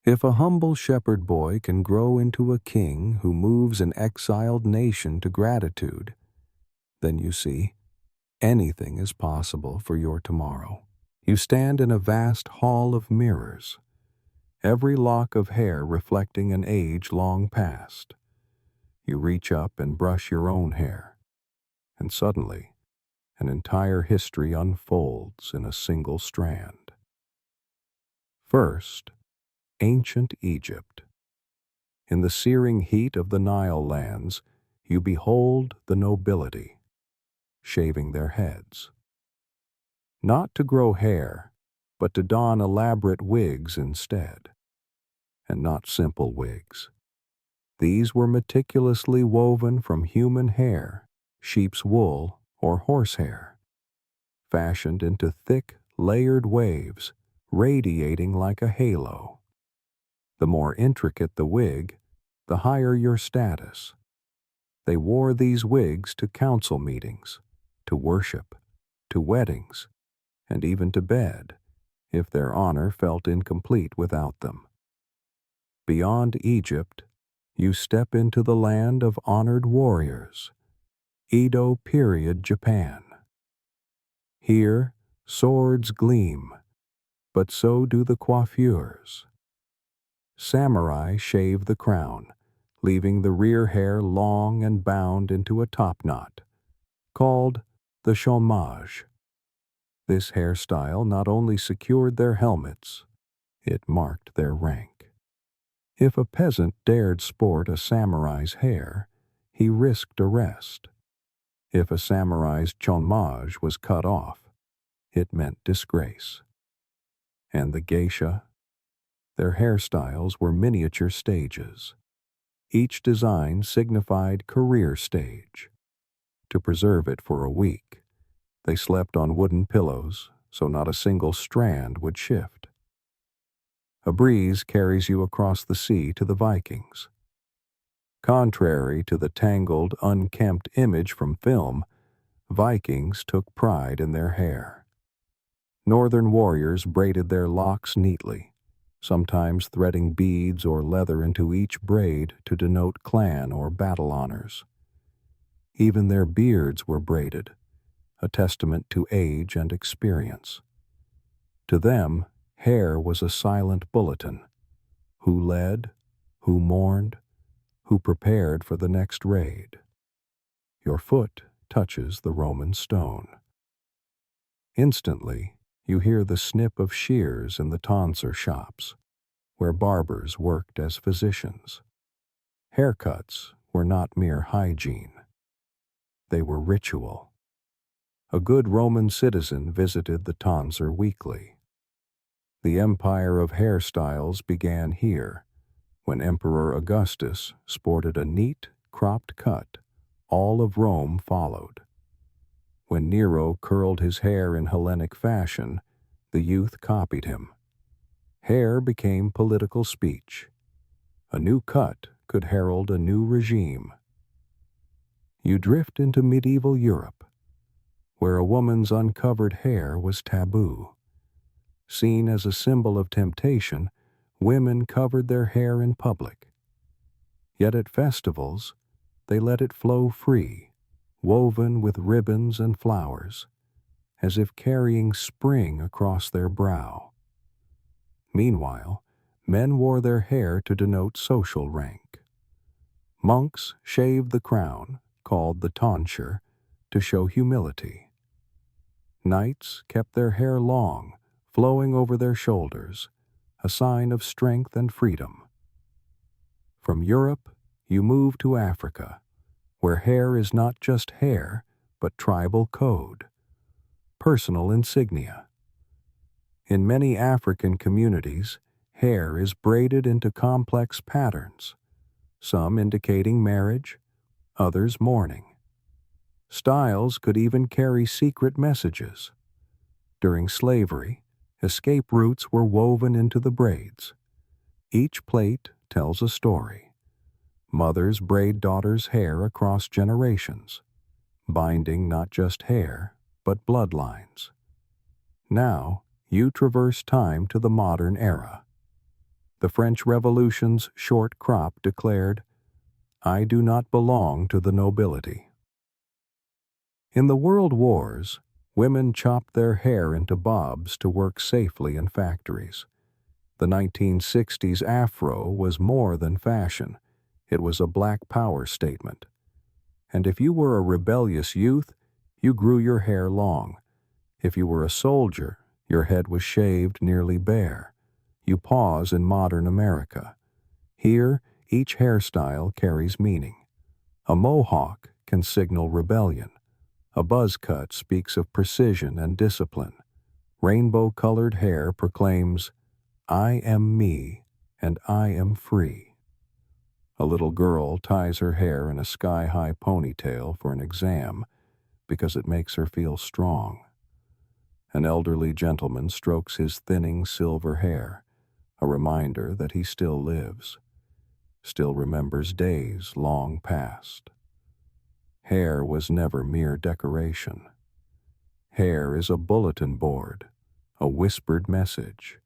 If a humble shepherd boy can grow into a king who moves an exiled nation to gratitude, then you see, anything is possible for your tomorrow. You stand in a vast hall of mirrors, every lock of hair reflecting an age long past. You reach up and brush your own hair, and suddenly, an entire history unfolds in a single strand. First, ancient Egypt. In the searing heat of the Nile lands, you behold the nobility, shaving their heads. Not to grow hair, but to don elaborate wigs instead. And not simple wigs. These were meticulously woven from human hair, sheep's wool, or horsehair, fashioned into thick, layered waves, radiating like a halo. The more intricate the wig, the higher your status. They wore these wigs to council meetings, to worship, to weddings, and even to bed, if their honor felt incomplete without them. Beyond Egypt, you step into the land of honored warriors, Edo period Japan. Here, swords gleam, but so do the coiffures. Samurai shave the crown, leaving the rear hair long and bound into a topknot, called the chômage. This hairstyle not only secured their helmets, it marked their rank. If a peasant dared sport a samurai's hair, he risked arrest. If a samurai's chômage was cut off, it meant disgrace. And the geisha? Their hairstyles were miniature stages. Each design signified career stage. To preserve it for a week, they slept on wooden pillows so not a single strand would shift. A breeze carries you across the sea to the Vikings. Contrary to the tangled, unkempt image from film, Vikings took pride in their hair. Northern warriors braided their locks neatly, sometimes threading beads or leather into each braid to denote clan or battle honors. Even their beards were braided, a testament to age and experience. To them, hair was a silent bulletin. Who led, who mourned, who prepared for the next raid. Your foot touches the Roman stone. Instantly, you hear the snip of shears in the tonsure shops, where barbers worked as physicians. Haircuts were not mere hygiene. They were ritual. A good Roman citizen visited the tonsure weekly. The empire of hairstyles began here, when Emperor Augustus sported a neat, cropped cut. All of Rome followed. When Nero curled his hair in Hellenic fashion, the youth copied him. Hair became political speech. A new cut could herald a new regime. You drift into medieval Europe, where a woman's uncovered hair was taboo. Seen as a symbol of temptation, women covered their hair in public. Yet at festivals, they let it flow free, woven with ribbons and flowers, as if carrying spring across their brow. Meanwhile, men wore their hair to denote social rank. Monks shaved the crown, called the tonsure, to show humility. Knights kept their hair long, flowing over their shoulders, a sign of strength and freedom. From Europe, you move to Africa, where hair is not just hair, but tribal code, personal insignia. In many African communities, hair is braided into complex patterns, some indicating marriage, others mourning. Styles could even carry secret messages. During slavery, escape routes were woven into the braids. Each plait tells a story. Mothers braid daughters' hair across generations, binding not just hair, but bloodlines. Now, you traverse time to the modern era. The French Revolution's short crop declared, "I do not belong to the nobility." In the World Wars, women chopped their hair into bobs to work safely in factories. The 1960s afro was more than fashion. It was a black power statement. And if you were a rebellious youth, you grew your hair long. If you were a soldier, your head was shaved nearly bare. You pause in modern America. Here, each hairstyle carries meaning. A mohawk can signal rebellion. A buzz cut speaks of precision and discipline. Rainbow-colored hair proclaims, "I am me, and I am free." A little girl ties her hair in a sky-high ponytail for an exam because it makes her feel strong. An elderly gentleman strokes his thinning silver hair, a reminder that he still lives, still remembers days long past. Hair was never mere decoration. Hair is a bulletin board, a whispered message,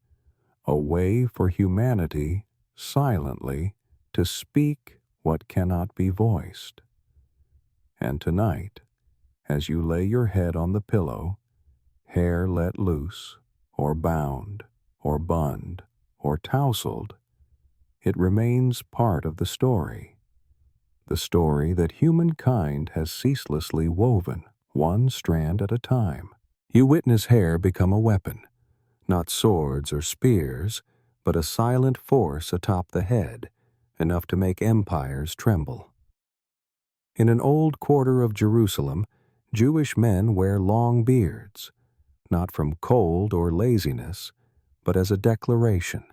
a way for humanity silently to speak what cannot be voiced. And tonight, as you lay your head on the pillow, hair let loose, or bound, or bunned, or tousled, it remains part of the story that humankind has ceaselessly woven, one strand at a time. You witness hair become a weapon, not swords or spears, but a silent force atop the head, enough to make empires tremble. In an old quarter of Jerusalem, Jewish men wear long beards, not from cold or laziness, but as a declaration,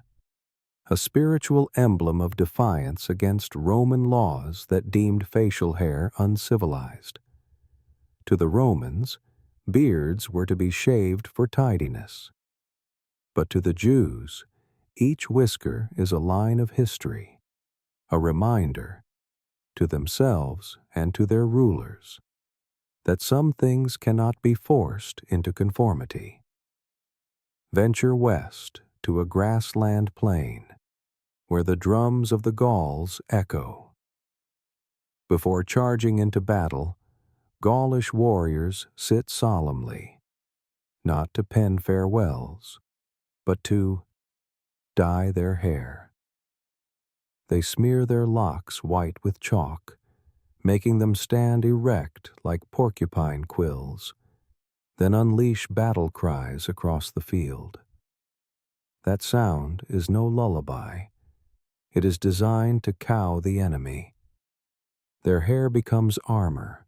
a spiritual emblem of defiance against Roman laws that deemed facial hair uncivilized. To the Romans, beards were to be shaved for tidiness. But to the Jews, each whisker is a line of history, a reminder, to themselves and to their rulers, that some things cannot be forced into conformity. Venture west to a grassland plain, where the drums of the Gauls echo. Before charging into battle, Gaulish warriors sit solemnly, not to pen farewells, but to dye their hair. They smear their locks white with chalk, making them stand erect like porcupine quills, then unleash battle cries across the field. That sound is no lullaby. It is designed to cow the enemy. Their hair becomes armor,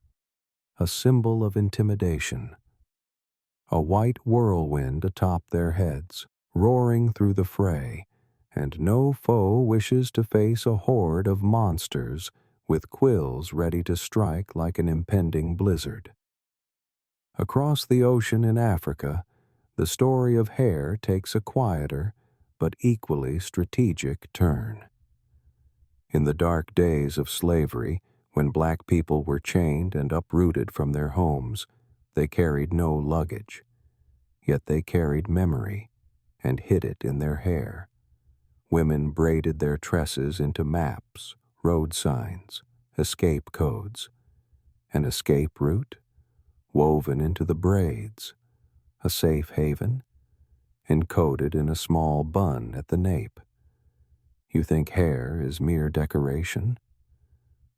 a symbol of intimidation. A white whirlwind atop their heads, roaring through the fray, and no foe wishes to face a horde of monsters with quills ready to strike like an impending blizzard. Across the ocean in Africa, the story of hair takes a quieter but equally strategic turn. In the dark days of slavery, when black people were chained and uprooted from their homes, they carried no luggage. Yet they carried memory and hid it in their hair. Women braided their tresses into maps, road signs, escape codes. An escape route, woven into the braids, a safe haven, encoded in a small bun at the nape. You think hair is mere decoration?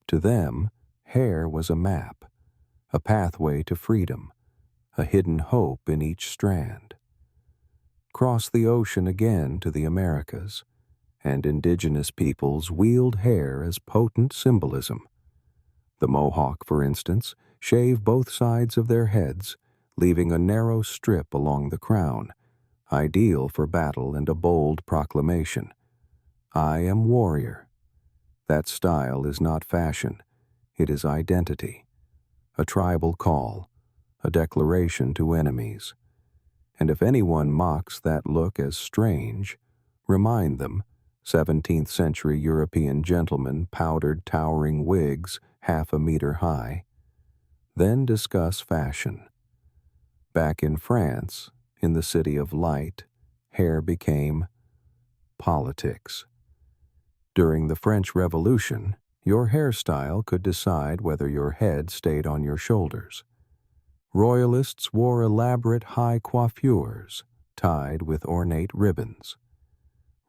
To them, hair was a map, a pathway to freedom, a hidden hope in each strand. Cross the ocean again to the Americas, and indigenous peoples wield hair as potent symbolism. The Mohawk, for instance, shave both sides of their heads, leaving a narrow strip along the crown, ideal for battle and a bold proclamation. I am warrior. That style is not fashion, it is identity, a tribal call, a declaration to enemies. And if anyone mocks that look as strange, remind them 17th century European gentlemen powdered towering wigs half a meter high. Then discuss fashion. Back in France, in the city of light, hair became politics. During the French Revolution, your hairstyle could decide whether your head stayed on your shoulders. Royalists wore elaborate high coiffures, tied with ornate ribbons.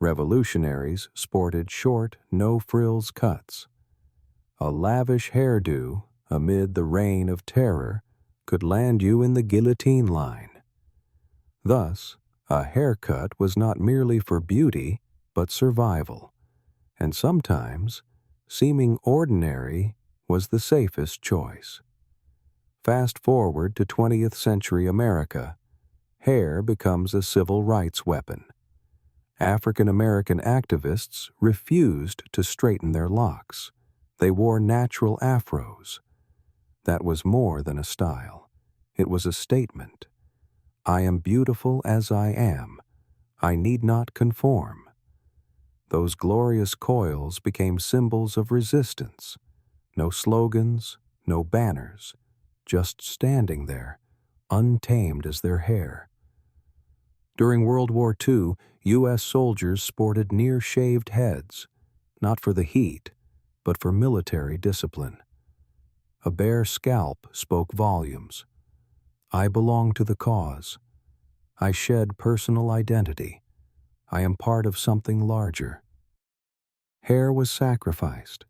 Revolutionaries sported short, no-frills cuts. A lavish hairdo, amid the reign of terror, could land you in the guillotine line. Thus, a haircut was not merely for beauty, but survival. And sometimes, seeming ordinary was the safest choice. Fast forward to 20th century America, hair becomes a civil rights weapon. African American activists refused to straighten their locks. They wore natural afros. That was more than a style. It was a statement. I am beautiful as I am. I need not conform. Those glorious coils became symbols of resistance. No slogans, no banners, just standing there, untamed as their hair. During World War II, U.S. soldiers sported near-shaved heads, not for the heat, but for military discipline. A bare scalp spoke volumes. I belong to the cause. I shed personal identity. I am part of something larger. Hair was sacrificed.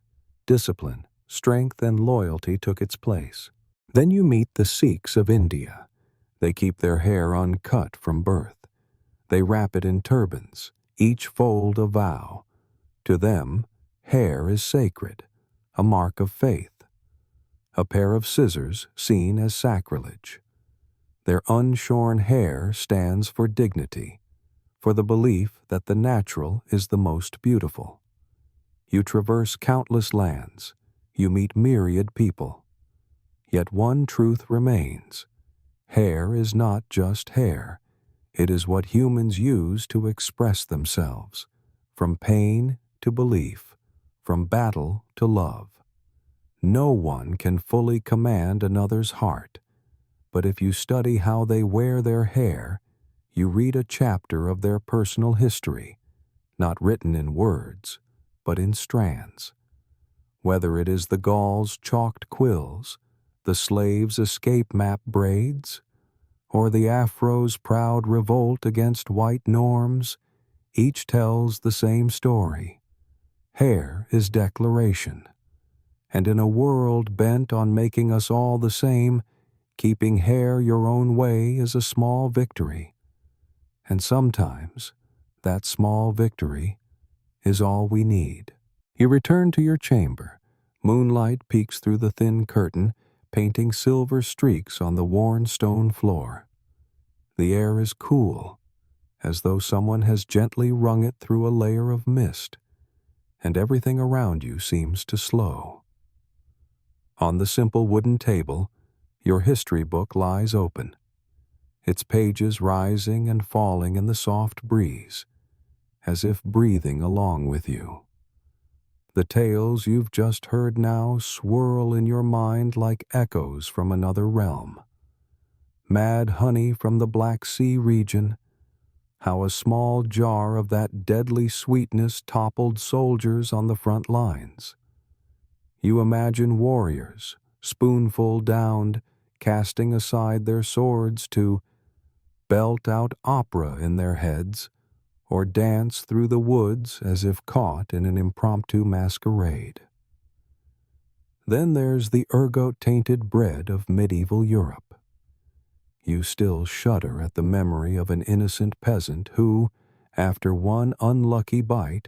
Discipline, strength, and loyalty took its place. Then you meet the Sikhs of India. They keep their hair uncut from birth. They wrap it in turbans, each fold a vow. To them, hair is sacred, a mark of faith. A pair of scissors seen as sacrilege. Their unshorn hair stands for dignity, for the belief that the natural is the most beautiful. You traverse countless lands, you meet myriad people. Yet one truth remains. Hair is not just hair. It is what humans use to express themselves, from pain to belief, from battle to love. No one can fully command another's heart, but if you study how they wear their hair, you read a chapter of their personal history, not written in words, but in strands. Whether it is the Gauls' chalked quills, the slaves' escape map braids, or the Afro's proud revolt against white norms, each tells the same story. Hair is declaration. And in a world bent on making us all the same, keeping hair your own way is a small victory. And sometimes, that small victory is all we need. You return to your chamber. Moonlight peeks through the thin curtain, painting silver streaks on the worn stone floor. The air is cool, as though someone has gently wrung it through a layer of mist, and everything around you seems to slow. On the simple wooden table, your history book lies open, its pages rising and falling in the soft breeze, as if breathing along with you. The tales you've just heard now swirl in your mind like echoes from another realm. Mad honey from the Black Sea region, how a small jar of that deadly sweetness toppled soldiers on the front lines. You imagine warriors, spoonful downed, casting aside their swords to belt out opera in their heads, or dance through the woods as if caught in an impromptu masquerade. Then there's the ergot-tainted bread of medieval Europe. You still shudder at the memory of an innocent peasant who, after one unlucky bite,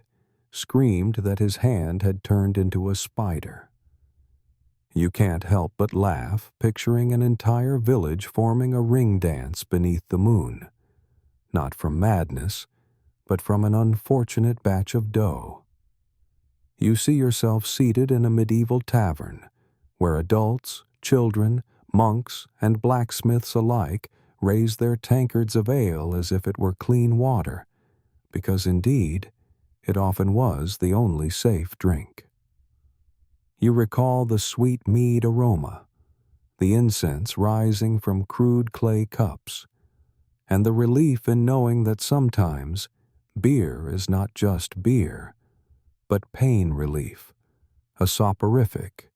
screamed that his hand had turned into a spider. You can't help but laugh, picturing an entire village forming a ring dance beneath the moon, not from madness, but from an unfortunate batch of dough. You see yourself seated in a medieval tavern, where adults, children, monks, and blacksmiths alike raise their tankards of ale as if it were clean water, because indeed, it often was the only safe drink. You recall the sweet mead aroma, the incense rising from crude clay cups, and the relief in knowing that sometimes beer is not just beer, but pain relief, a soporific,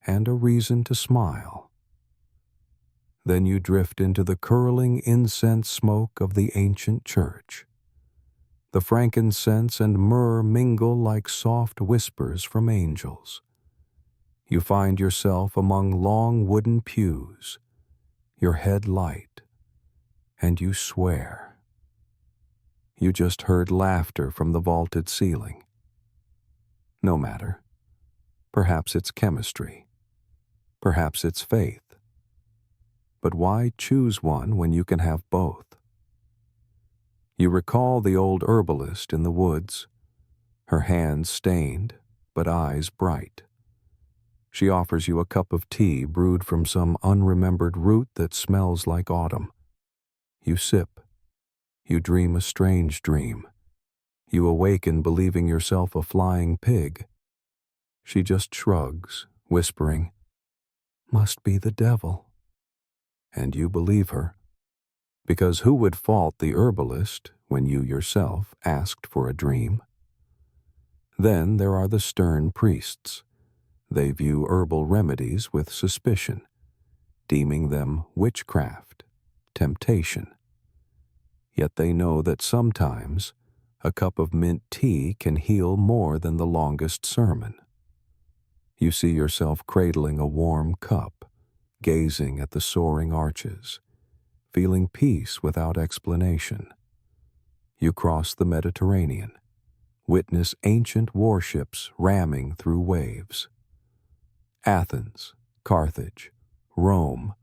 and a reason to smile. Then you drift into the curling incense smoke of the ancient church. The frankincense and myrrh mingle like soft whispers from angels. You find yourself among long wooden pews, your head light, and you swear. You just heard laughter from the vaulted ceiling. No matter. Perhaps it's chemistry. Perhaps it's faith. But why choose one when you can have both? You recall the old herbalist in the woods, her hands stained, but eyes bright. She offers you a cup of tea brewed from some unremembered root that smells like autumn. You sip. You dream a strange dream. You awaken believing yourself a flying pig. She just shrugs, whispering, "Must be the devil." And you believe her. Because who would fault the herbalist when you yourself asked for a dream? Then there are the stern priests. They view herbal remedies with suspicion, deeming them witchcraft, temptation. Yet they know that sometimes a cup of mint tea can heal more than the longest sermon. You see yourself cradling a warm cup, gazing at the soaring arches, feeling peace without explanation. You cross the Mediterranean, witness ancient warships ramming through waves. Athens, Carthage, Rome,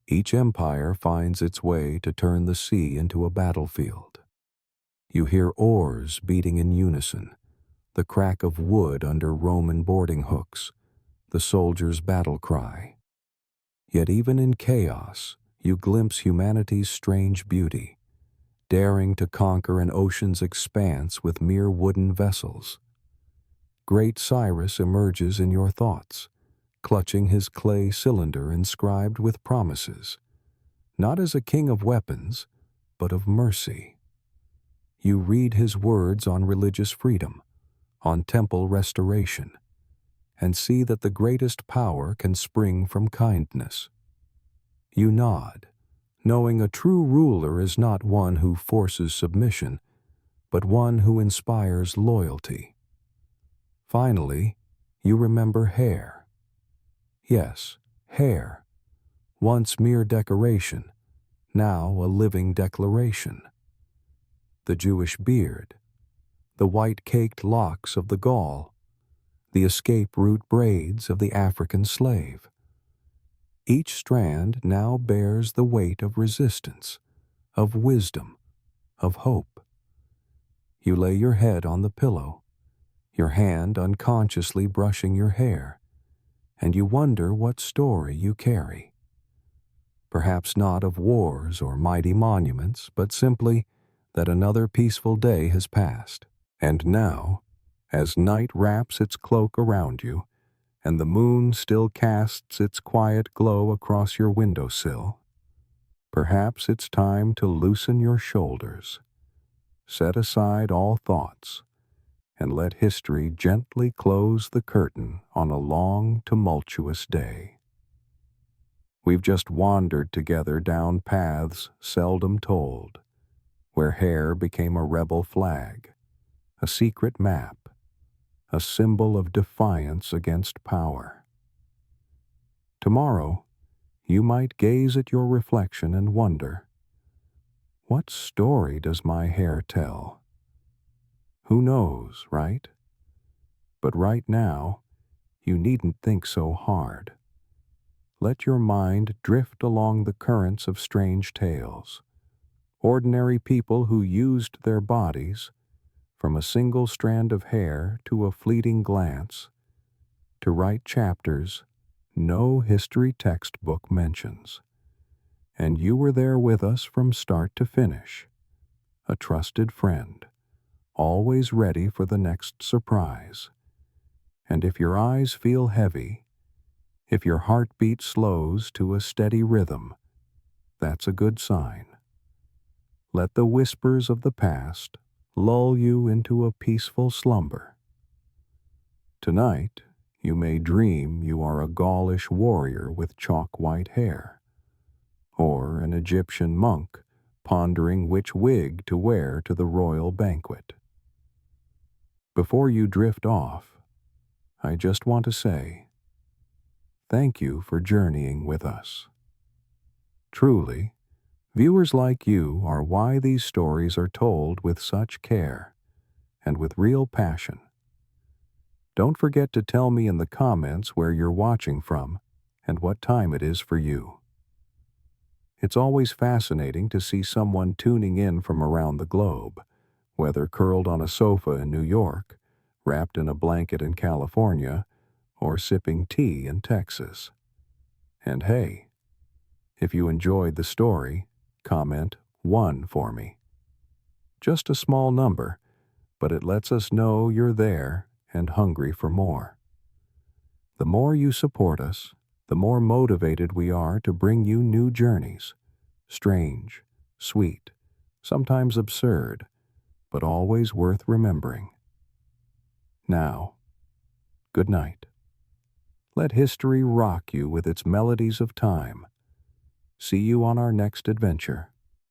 each empire finds its way to turn the sea into a battlefield. You hear oars beating in unison, the crack of wood under Roman boarding hooks, the soldier's battle cry. Yet even in chaos, you glimpse humanity's strange beauty, daring to conquer an ocean's expanse with mere wooden vessels. Great Cyrus emerges in your thoughts, clutching his clay cylinder inscribed with promises, not as a king of weapons, but of mercy. You read his words on religious freedom, on temple restoration, and see that the greatest power can spring from kindness. You nod, knowing a true ruler is not one who forces submission, but one who inspires loyalty. Finally, you remember hair. Yes, hair, once mere decoration, now a living declaration. The Jewish beard, the white-caked locks of the Gaul, the escape route braids of the African slave. Each strand now bears the weight of resistance, of wisdom, of hope. You lay your head on the pillow, your hand unconsciously brushing your hair, and you wonder what story you carry. Perhaps not of wars or mighty monuments, but simply that another peaceful day has passed. And now, as night wraps its cloak around you, and the moon still casts its quiet glow across your windowsill, perhaps it's time to loosen your shoulders, set aside all thoughts, and let history gently close the curtain on a long, tumultuous day. We've just wandered together down paths seldom told, where hair became a rebel flag, a secret map, a symbol of defiance against power. Tomorrow, you might gaze at your reflection and wonder, what story does my hair tell? Who knows, right? But right now, you needn't think so hard. Let your mind drift along the currents of strange tales, ordinary people who used their bodies, from a single strand of hair to a fleeting glance, to write chapters no history textbook mentions. And you were there with us from start to finish, a trusted friend, always ready for the next surprise. And if your eyes feel heavy, if your heartbeat slows to a steady rhythm, that's a good sign. Let the whispers of the past lull you into a peaceful slumber. Tonight, you may dream you are a Gaulish warrior with chalk-white hair, or an Egyptian monk pondering which wig to wear to the royal banquet. Before you drift off, I just want to say, thank you for journeying with us. Truly, viewers like you are why these stories are told with such care and with real passion. Don't forget to tell me in the comments where you're watching from and what time it is for you. It's always fascinating to see someone tuning in from around the globe, whether curled on a sofa in New York, wrapped in a blanket in California, or sipping tea in Texas. And hey, if you enjoyed the story, comment 1 for me. Just a small number, but it lets us know you're there and hungry for more. The more you support us, the more motivated we are to bring you new journeys, strange, sweet, sometimes absurd, but always worth remembering. Now, good night. Let history rock you with its melodies of time. See you on our next adventure.